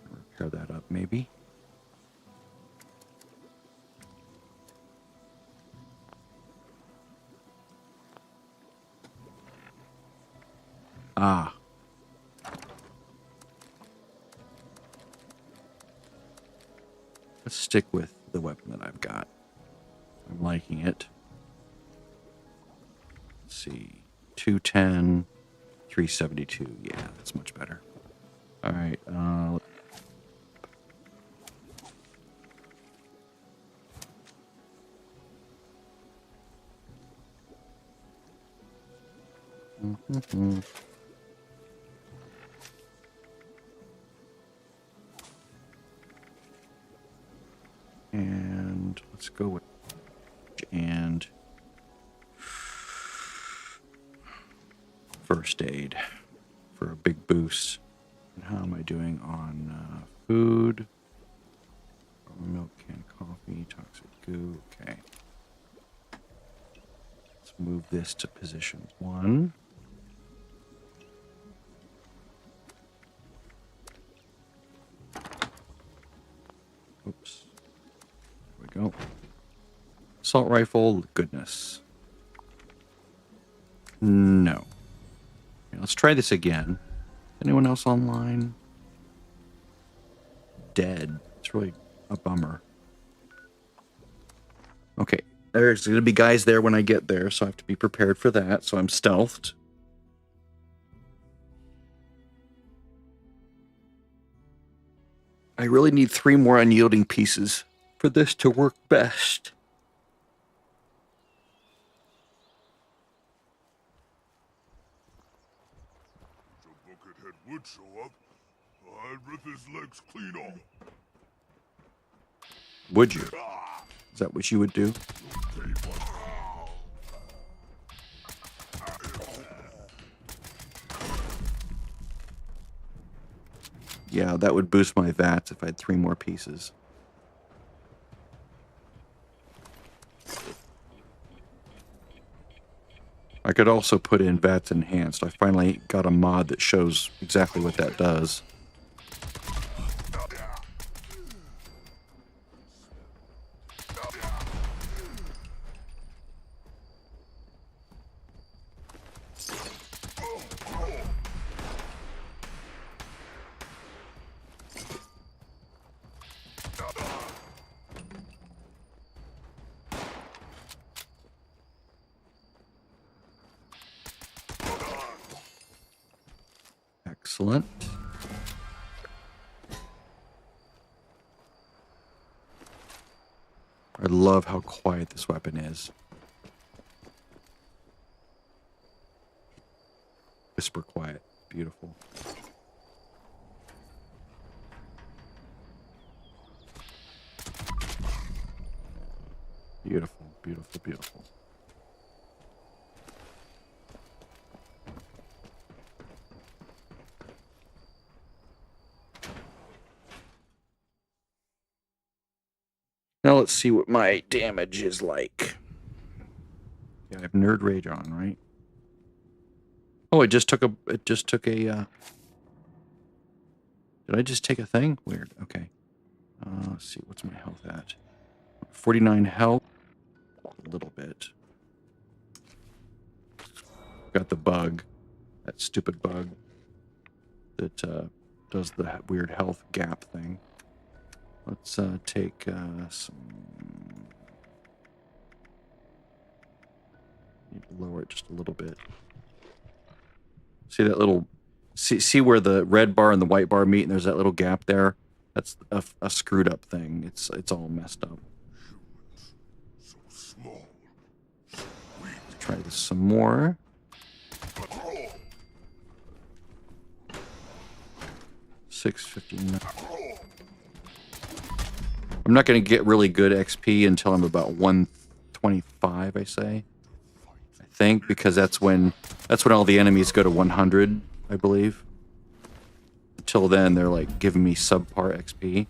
Repair that up, maybe. Ah. Let's stick with the weapon that I've got. I'm liking it. Let's see. 210. 372. Yeah, that's much better. All right. And let's go with and first aid for a big boost. And how am I doing on food? Milk, canned coffee, toxic goo. Okay. move this to position 1. Oops. There we go. Assault rifle, goodness. No. Okay, let's try this again. Anyone else online? Dead. It's really a bummer. Okay, there's going to be guys there when I get there, so I have to be prepared for that, so I'm stealthed. I really need 3 more unyielding pieces for this to work best. If a buckethead would show up, I'd rip his legs clean off. Would you? Is that what you would do? Yeah, that would boost my VATs if I had 3 more pieces. I could also put in VATs Enhanced. I finally got a mod that shows exactly what that does. Excellent. I love how quiet this weapon is. Whisper quiet. Beautiful. Beautiful, beautiful, beautiful. Now let's see what my damage is like. Yeah, I have Nerd Rage on, right? Oh, it just took a, did I just take a thing? Weird, okay. Let's see, what's my health at? 49 health. A little bit. Got the bug. That stupid bug that does the weird health gap thing. Let's take some... Need to lower it just a little bit. See that little... See where the red bar and the white bar meet and there's that little gap there? That's a screwed up thing. It's all messed up. So small. Let's try this some more. $6.59. I'm not going to get really good XP until I'm about 125, I say. I think, because that's when all the enemies go to 100, I believe. Until then, they're like giving me subpar XP.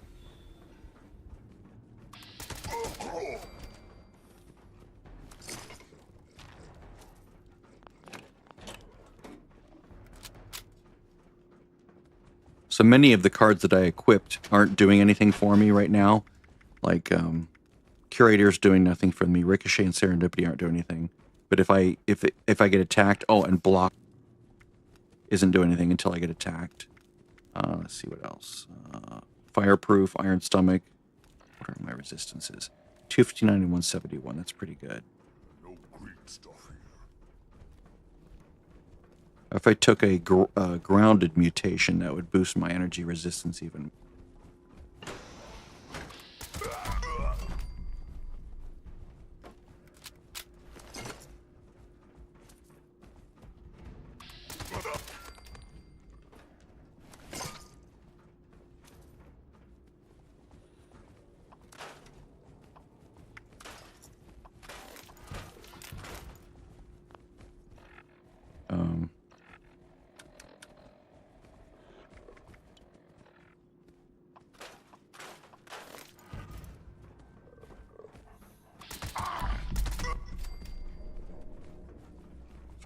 So many of the cards that I equipped aren't doing anything for me right now. Like, Curator's doing nothing for me. Ricochet and Serendipity aren't doing anything. But if I get attacked, oh, and Block isn't doing anything until I get attacked. Let's see what else. Fireproof, Iron Stomach. What are my resistances? 259 and 171. That's pretty good. No green stuff here. If I took a grounded mutation, that would boost my energy resistance even.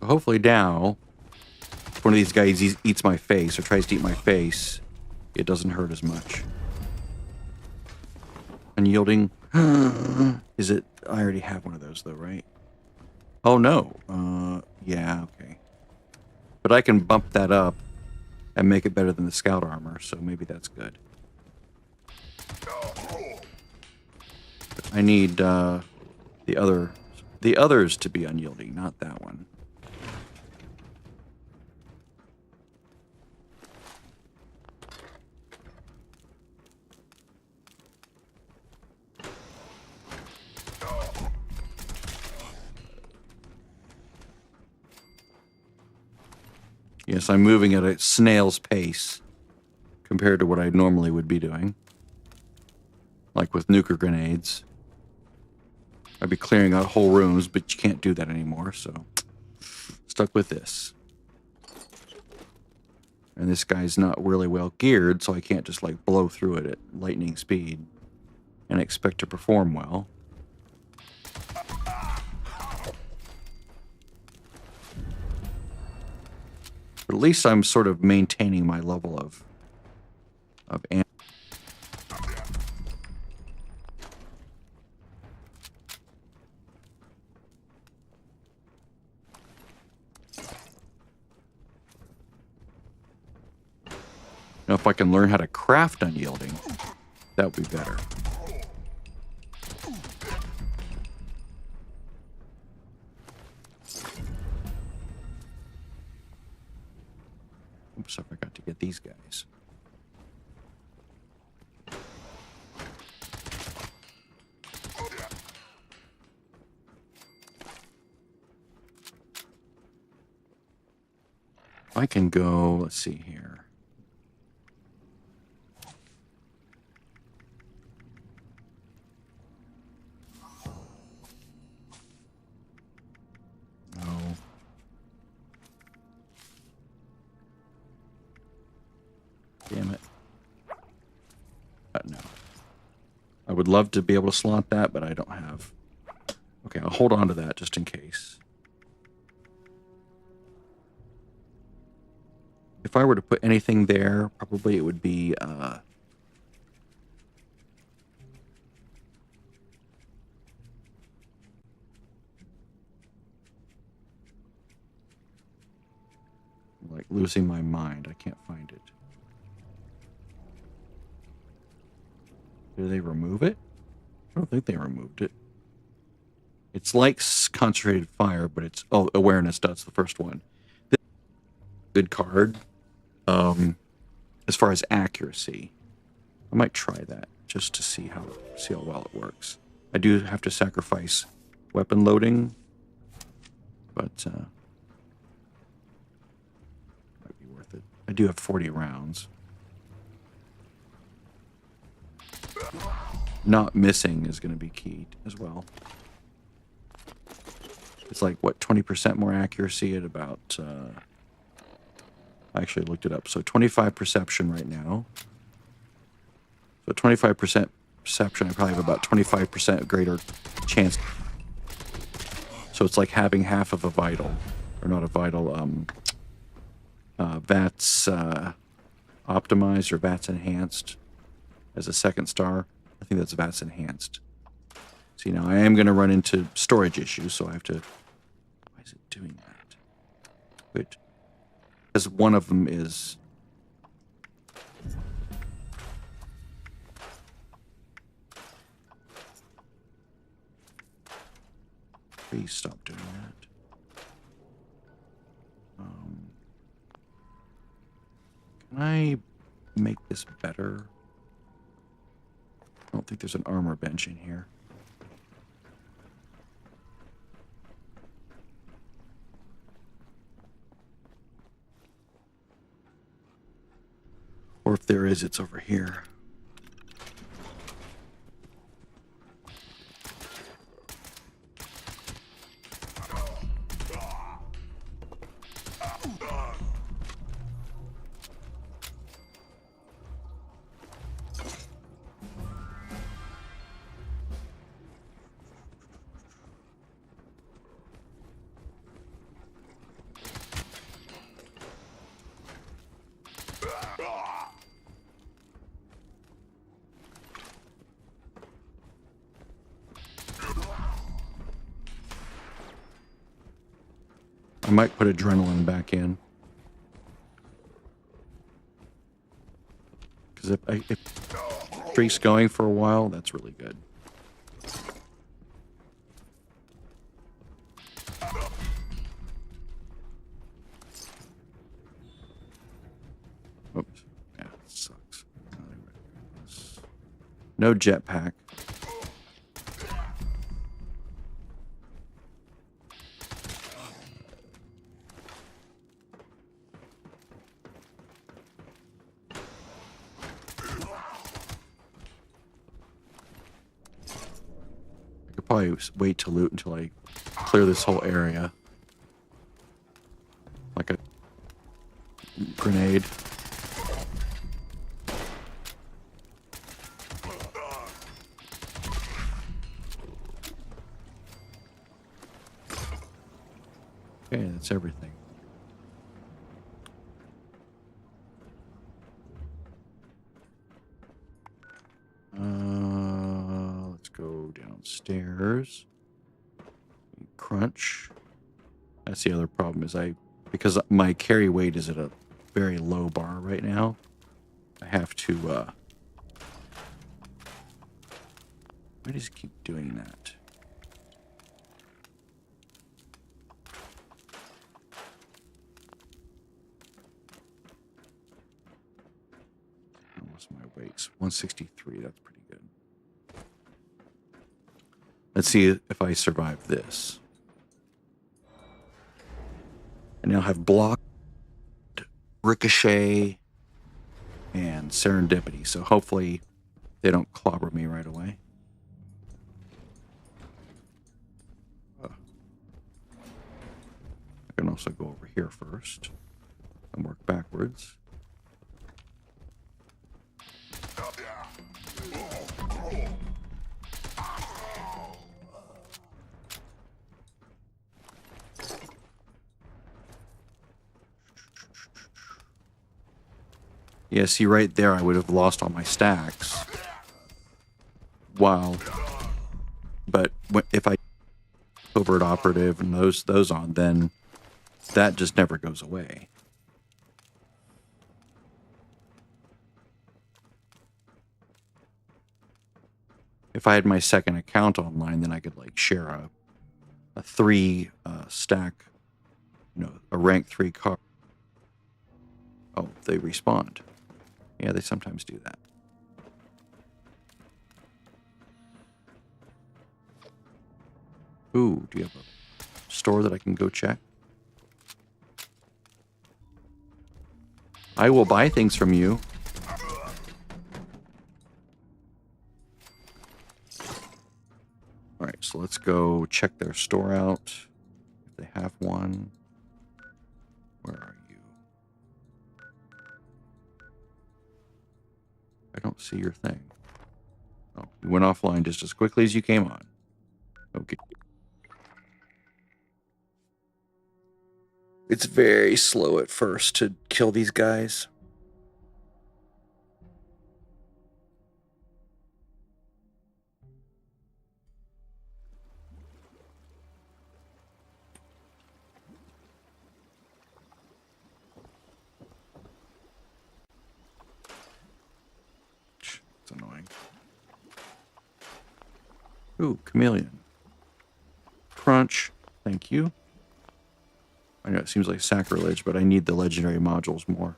hopefully now, if one of these guys eats my face or tries to eat my face, it doesn't hurt as much. Unyielding. Is it? I already have one of those though, right? Oh no. Yeah, okay. But I can bump that up and make it better than the scout armor, so maybe that's good. But I need the others to be unyielding, not that one. Yes, I'm moving at a snail's pace compared to what I normally would be doing. Like with nuka grenades. I'd be clearing out whole rooms, but you can't do that anymore, so stuck with this. And this guy's not really well geared, so I can't just like blow through it at lightning speed and expect to perform well. But at least I'm sort of maintaining my level of ammo. Now, if I can learn how to craft unyielding, that would be better. Oops, I forgot to get these guys. I can go, let's see here. Damn it. No. I would love to be able to slot that, but I don't have. Okay, I'll hold on to that just in case. If I were to put anything there, probably it would be like losing my mind. I can't find it. Did they remove it? I don't think they removed it. It's like concentrated fire, but it's awareness. That's the first one. This is a good card. As far as accuracy, I might try that just to see how well it works. I do have to sacrifice weapon loading, but might be worth it. I do have 40 rounds. Not missing is going to be key as well. It's like, what, 20% more accuracy at about... I actually looked it up. So 25 perception right now. So 25% perception, I probably have about 25% greater chance. So it's like having half of a vital. Or not a vital, VATS optimized or VATS enhanced as a second star. I think that's VATS enhanced. See, now I am going to run into storage issues, so I have to... Why is it doing that? Wait. Because one of them is... Please stop doing that. Can I make this better? I don't think there's an armor bench in here. Or if there is, it's over here. I might put adrenaline back in. Because if streak's going for a while, that's really good. Oops. Yeah, it sucks. No jetpack. I could probably wait to loot until I clear this whole area. Like a grenade. Okay, that's everything. Let's go downstairs. Crunch. That's the other problem is because my carry weight is at a very low bar right now, I have to, why does it keep doing that? What's my weight? 163, that's pretty good. Let's see if I survive this. I now have block, ricochet, and serendipity, so hopefully they don't clobber me right away. I can also go over here first and work backwards. Yeah, see right there, I would have lost all my stacks. Wow. But if I covert operative and those on, then that just never goes away. If I had my second account online, then I could like share a 3 stack, a rank 3 card. Oh, they respawned. Yeah, they sometimes do that. Ooh, do you have a store that I can go check? I will buy things from you. Alright, so let's go check their store out. If they have one. Where are you? I don't see your thing. Oh, you went offline just as quickly as you came on. Okay. It's very slow at first to kill these guys. It's annoying. Ooh, chameleon. Crunch. Thank you. I know it seems like sacrilege, but I need the legendary modules more.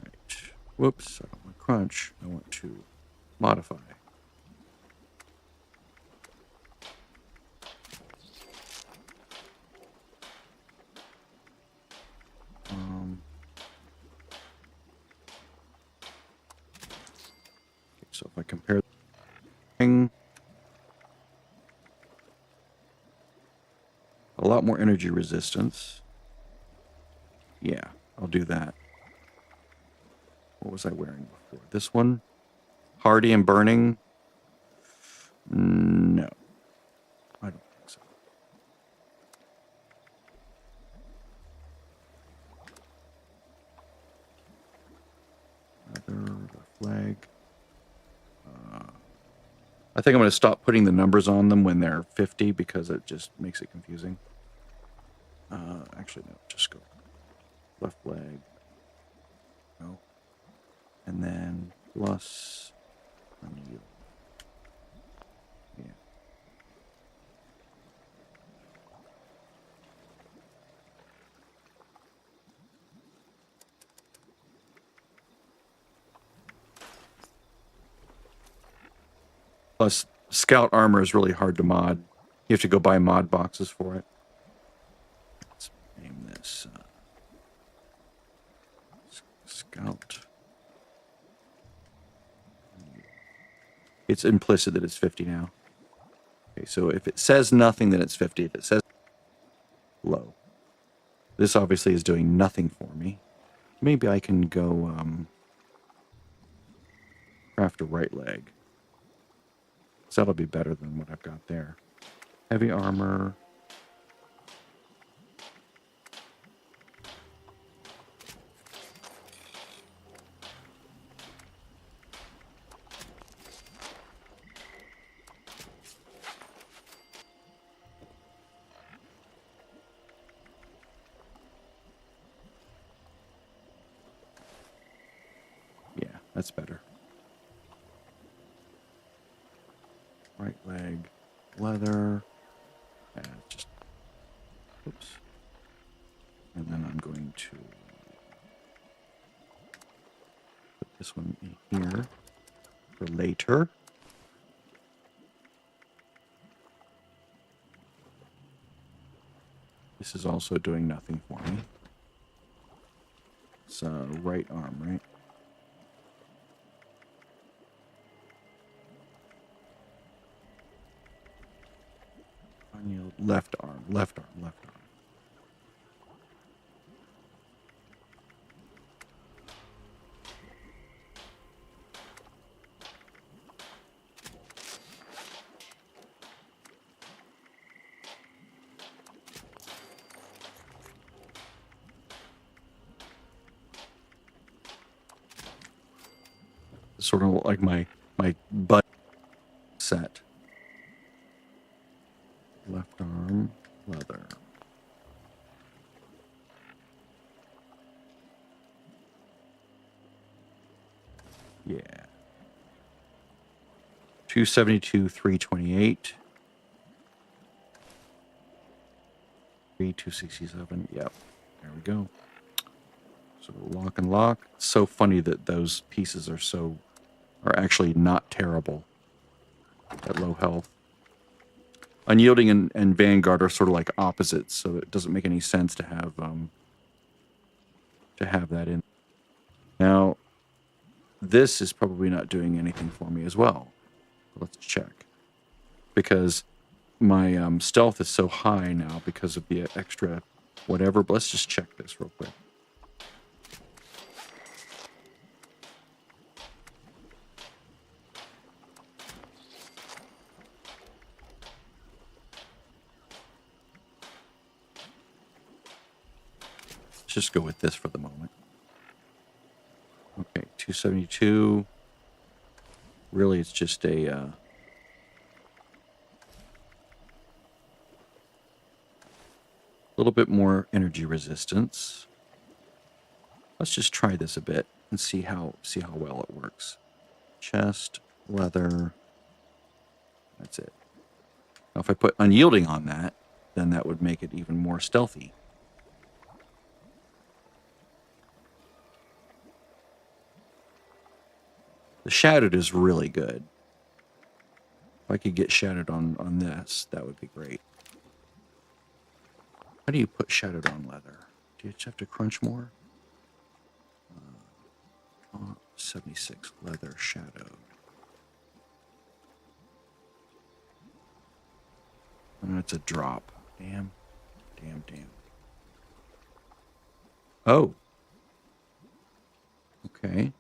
Right. Whoops, I don't want crunch. I want to modify. So if I compare the thing, a lot more energy resistance. Yeah, I'll do that. What was I wearing before? This one? Hardy and burning? No. I don't think so. Another flag. I think I'm going to stop putting the numbers on them when they're 50 because it just makes it confusing. Actually, no, just go left leg. No. And then plus unyielding. Yeah. Plus, scout armor is really hard to mod. You have to go buy mod boxes for it. Let's name this Scout. It's implicit that it's 50 now. Okay, so if it says nothing, then it's 50. If it says low. This obviously is doing nothing for me. Maybe I can go craft a right leg. So that'll be better than what I've got there. Heavy armor. Yeah, that's better. Right leg, leather, and just, oops. And then I'm going to put this one in here for later. This is also doing nothing for me. It's right arm, right? Left arm, left arm, left arm. Sort of like my butt set. Left arm, leather. Yeah. 272, 328. 267. Yep. There we go. So lock and lock. It's so funny that those pieces are actually not terrible at low health. Unyielding and Vanguard are sort of like opposites, so it doesn't make any sense to have that in. Now, this is probably not doing anything for me as well. Let's check. Because my stealth is so high now because of the extra whatever. But let's just check this real quick. Let's just go with this for the moment. Okay, 272. Really, it's just a little bit more energy resistance. Let's just try this a bit and see how well it works. Chest, leather. That's it. Now, if I put unyielding on that, then that would make it even more stealthy. The shadowed is really good. If I could get shadowed on this, that would be great. How do you put shadowed on leather? Do you just have to crunch more? 76 leather shadowed. And it's a drop. Damn. Oh. Okay.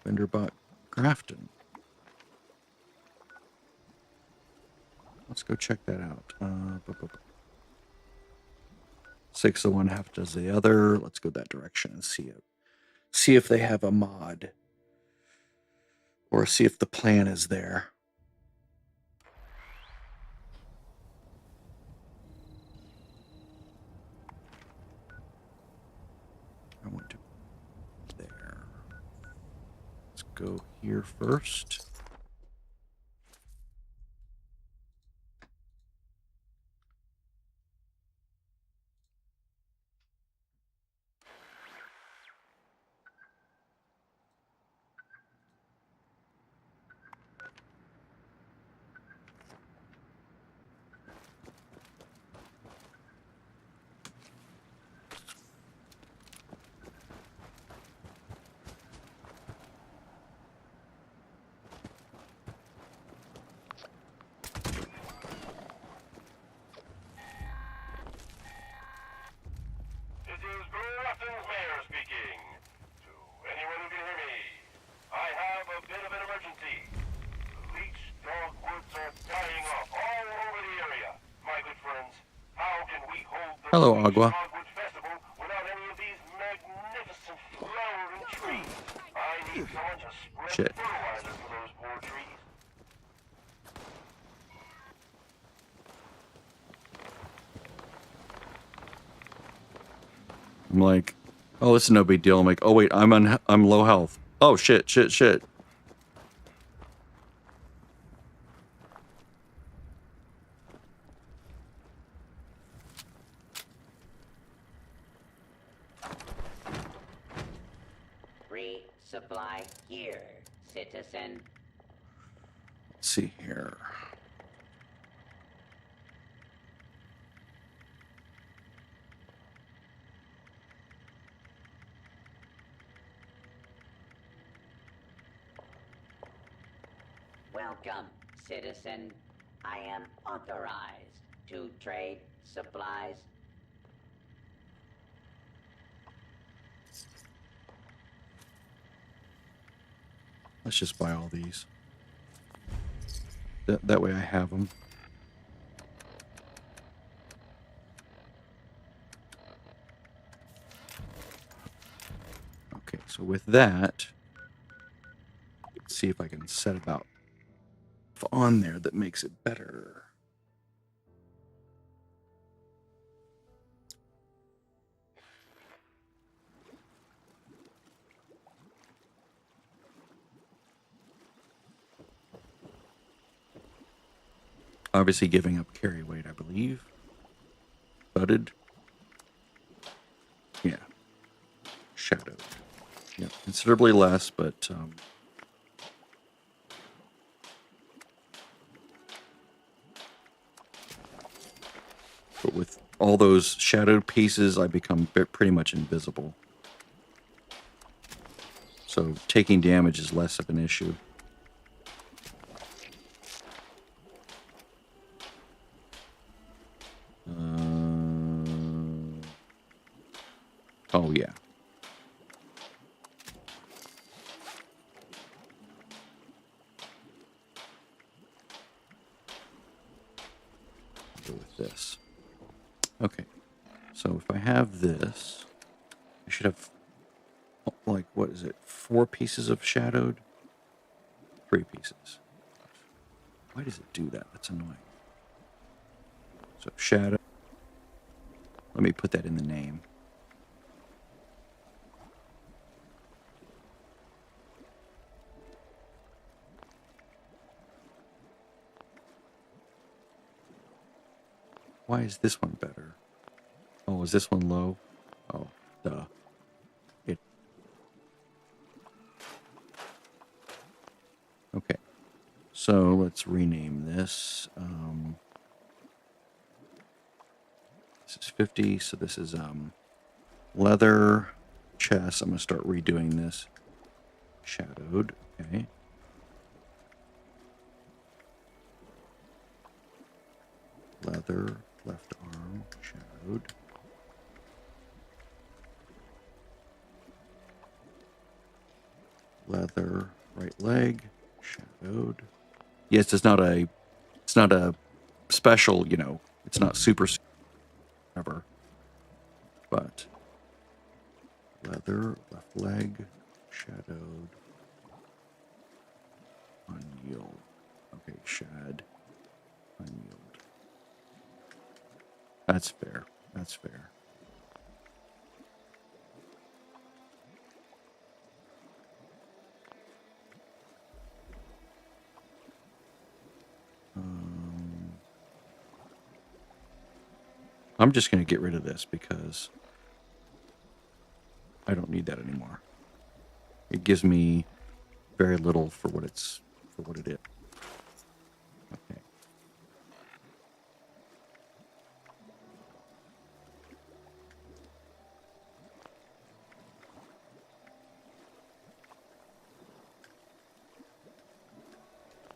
Venderbot Grafton. Let's go check that out. 6 of one, half does the other. Let's go that direction and see it. See if they have a mod. Or see if the plan is there. go here first. This is Grafton's mayor speaking. To anyone who can hear me, I have a bit of an emergency. The leech dogwoods are dying off all over the area. My good friends, how can we hold the Hello, Leech Agua. Dogwood Festival without any of these magnificent flowering trees? I need someone to spread Shit. fertilizer for those poor trees. I'm like, oh, this is no big deal. I'm like, oh wait, I'm low health. Oh shit. 'Resupply here, citizen. Let's see here. Welcome, citizen. I am authorized to trade supplies. Let's just buy all these. That way I have them. Okay, so with that, let's see if I can set about on there that makes it better. Obviously giving up carry weight, I believe. Budded. Yeah. Shadowed. Yeah, considerably less, but with all those shadowed pieces, I become pretty much invisible. So taking damage is less of an issue. Oh, yeah. Go with this. Okay. So if I have this, I should have, like, what is it? 4 pieces of shadowed? 3 pieces. Why does it do that? That's annoying. So shadow. Let me put that in the name. Why is this one better? Oh, is this one low? Oh, duh. Okay. So let's rename this. This is 50. So this is leather chest. I'm going to start redoing this. Shadowed. Okay. Leather, left arm, shadowed. Leather, right leg, shadowed. Yes, it's not a special, you know, it's not super ever. But leather, left leg, shadowed, unyield. Okay, shad, unyield. That's fair. That's fair. I'm just going to get rid of this because I don't need that anymore. It gives me very little for what it is. Okay.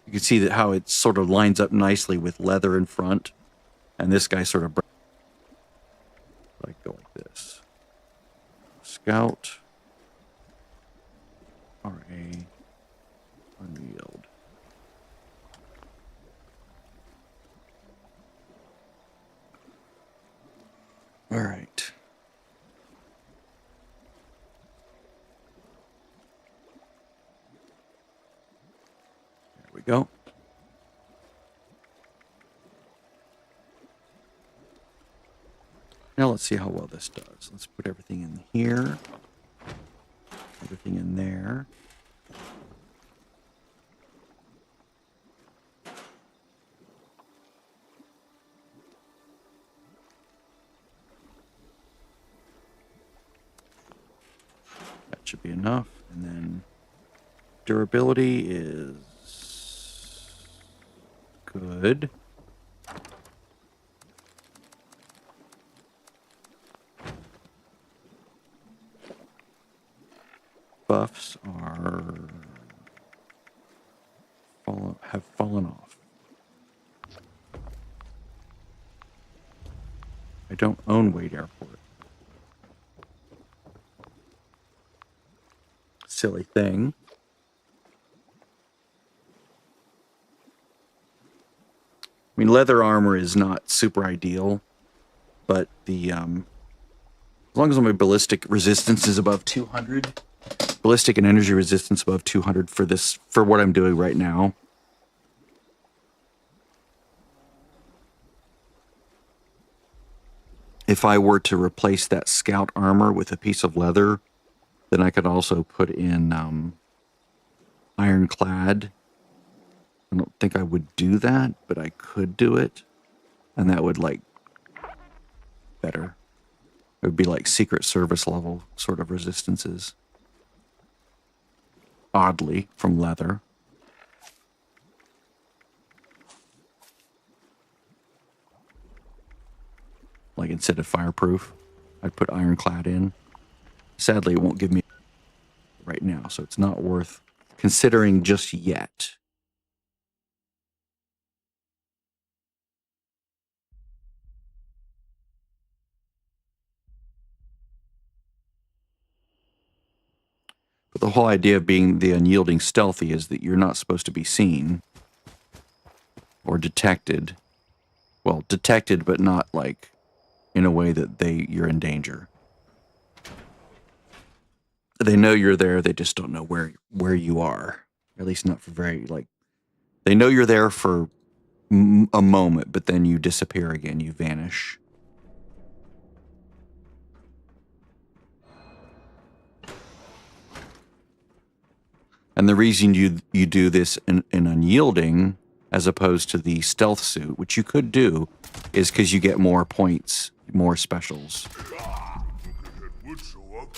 You can see that how it sort of lines up nicely with leather in front, and this guy sort of like go like this. Scout, RA, unyield. All right. There we go. Now let's see how well this does. Let's put everything in here. Everything in there. That should be enough. And then durability is good. Buffs have fallen off. I don't own Wade Airport. Silly thing. I mean, leather armor is not super ideal, but the as long as my ballistic resistance is above 200, ballistic and energy resistance above 200 for what I'm doing right now. If I were to replace that scout armor with a piece of leather, then I could also put in ironclad. I don't think I would do that, but I could do it. And that would, like, better. It would be like Secret Service level sort of resistances. Oddly, from leather. Like, instead of fireproof, I'd put ironclad in. Sadly, it won't give me right now, so it's not worth considering just yet. But the whole idea of being the unyielding stealthy is that you're not supposed to be seen or detected. Well, detected, but not like in a way that you're in danger. They know you're there, they just don't know where you are. At least not for they know you're there for a moment, but then you disappear again, you vanish. And the reason you do this in unyielding as opposed to the stealth suit, which you could do, is because you get more points, more specials. Would show up.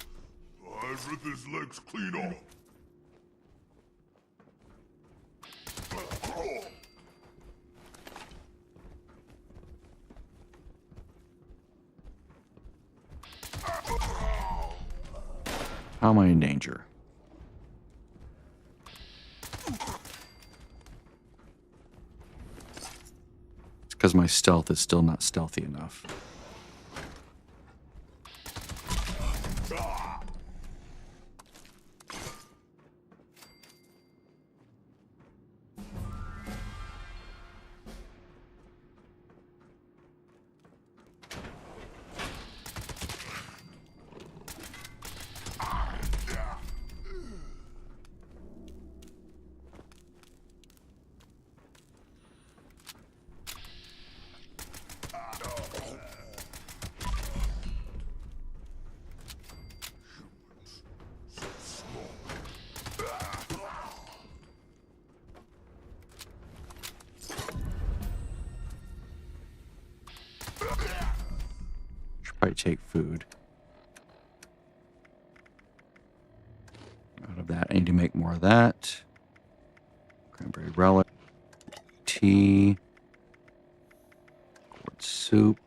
I'd rip his legs clean off. How am I in danger? It's because my stealth is still not stealthy enough. probably take food. Out of that, I need to make more of that. Cranberry relic. Tea. Gourd soup.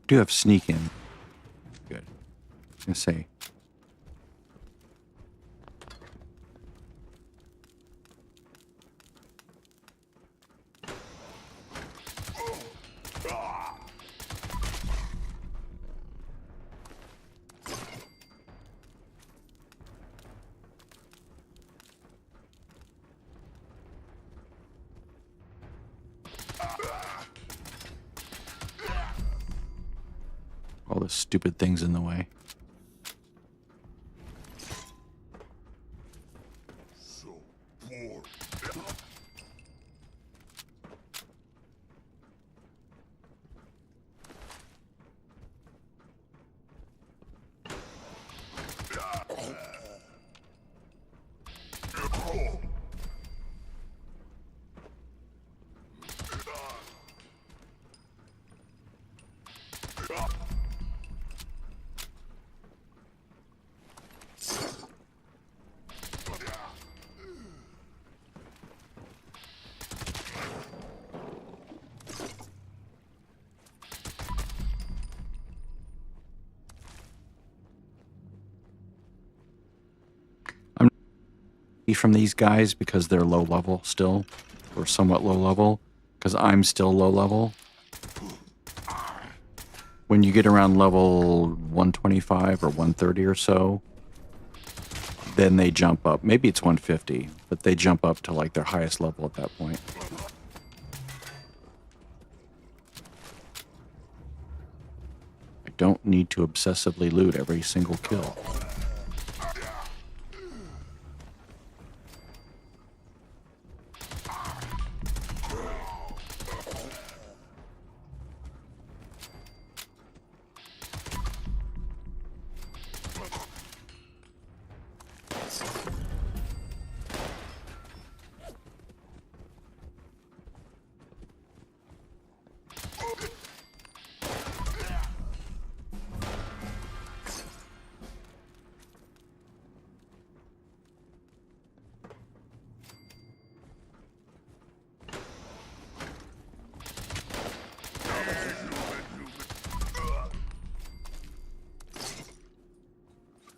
Do have sneak in. Good. I was gonna say. All the stupid things in the way. From these guys because they're low level still, or somewhat low level, because I'm still low level. When you get around level 125 or 130 or so, then they jump up. Maybe it's 150, but they jump up to like their highest level at that point. I don't need to obsessively loot every single kill.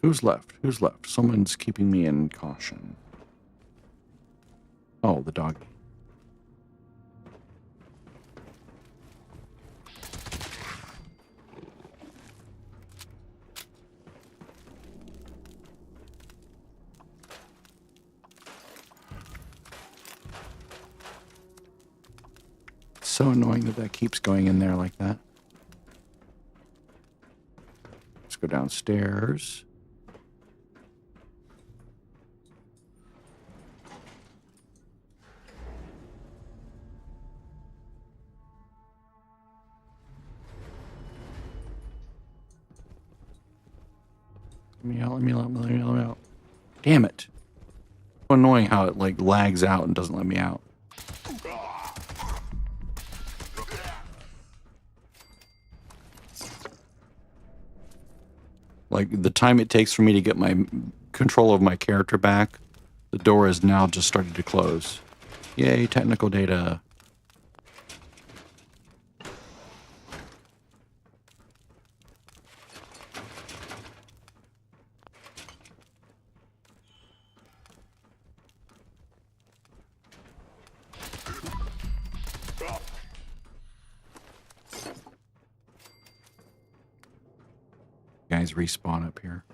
Who's left? Who's left? Someone's keeping me in caution. Oh, the dog. It's so annoying that that keeps going in there like that. Let's go downstairs. Let me out. Damn it. So annoying how it like lags out and doesn't let me out. Like the time it takes for me to get my control of my character back, the door is now just started to close. Yay, technical data. Guys respawn up here.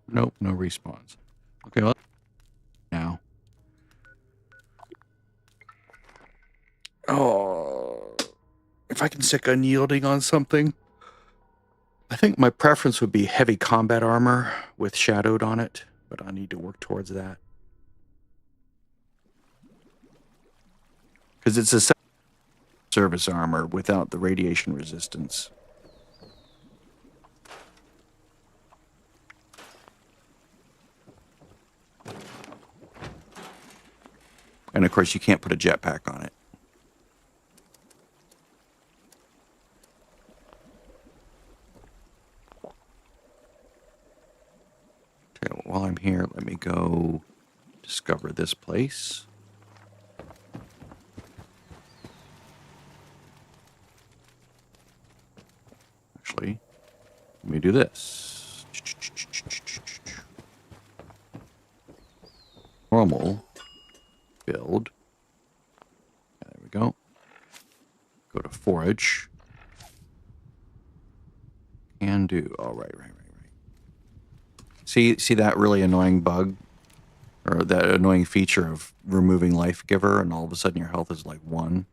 Nope, no respawns. Okay, well, now. Oh, if I can stick unyielding on something, I think my preference would be heavy combat armor with shadowed on it, but I need to work towards that. Because it's a service armor without the radiation resistance. And of course, you can't put a jetpack on it. Okay, while I'm here, let me go discover this place. Actually, let me do this. Normal. Build. There we go. Go to forage. Can do. Oh, right. See that really annoying bug? Or that annoying feature of removing Life Giver and all of a sudden your health is like 1?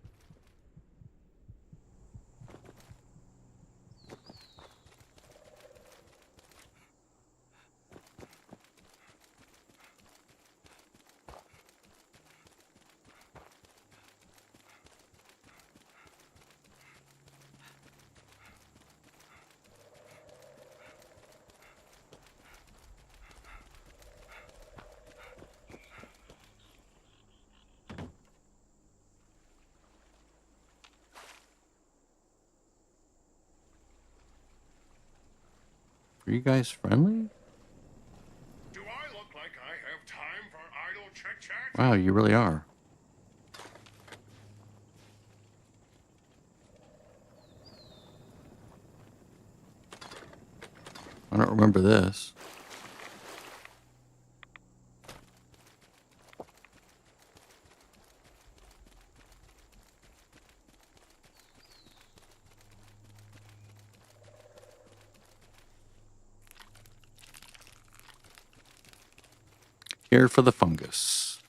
Are you guys friendly? Do I look like I have time for idle chit-chat? Wow, you really are. I don't remember this. Here for the fungus.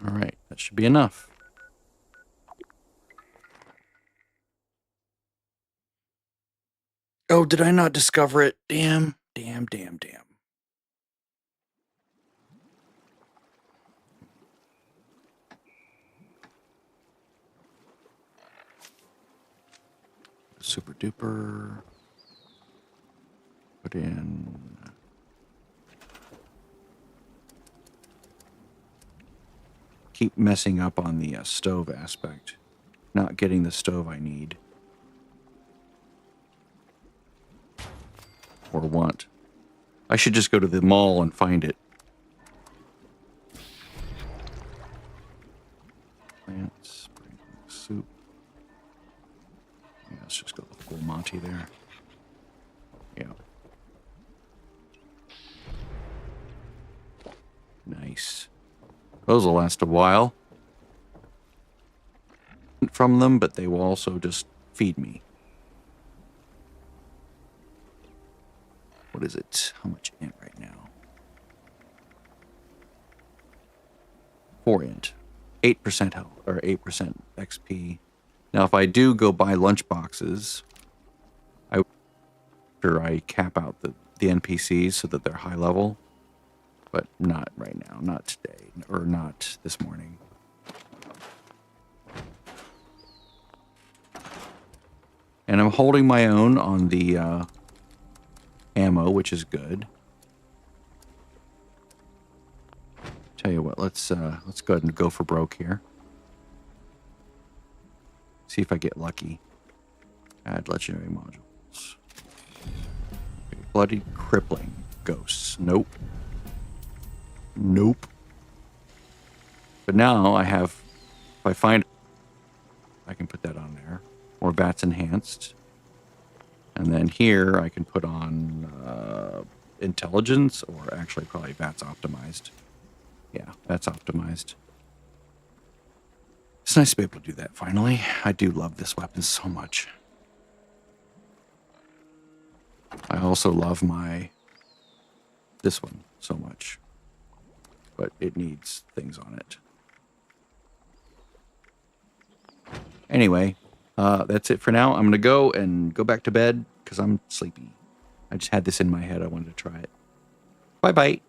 All right, that should be enough. Oh, did I not discover it? Damn. Super duper. Put in. Keep messing up on the stove aspect. Not getting the stove I need. Or want. I should just go to the mall and find it. Plants, soup. Yeah, let's just go the full Monty there. Yeah. Nice. Those will last a while. From them, but they will also just feed me. What is it? How much int right now? 4 int. 8% health, or 8% XP. Now, if I do go buy lunch boxes, I cap out the NPCs so that they're high level. But not right now. Not today. Or not this morning. And I'm holding my own on the ammo, which is good. Tell you what, let's go ahead and go for broke here. See if I get lucky. Add legendary modules. Okay, bloody crippling ghosts. Nope. But now I have, if I find, I can put that on there. Or VATS enhanced. And then here I can put on intelligence, or actually probably VATS optimized. Yeah, VATS optimized. It's nice to be able to do that finally. I do love this weapon so much. I also love this one so much. But it needs things on it. Anyway, that's it for now. I'm going to go back to bed because I'm sleepy. I just had this in my head. I wanted to try it. Bye-bye.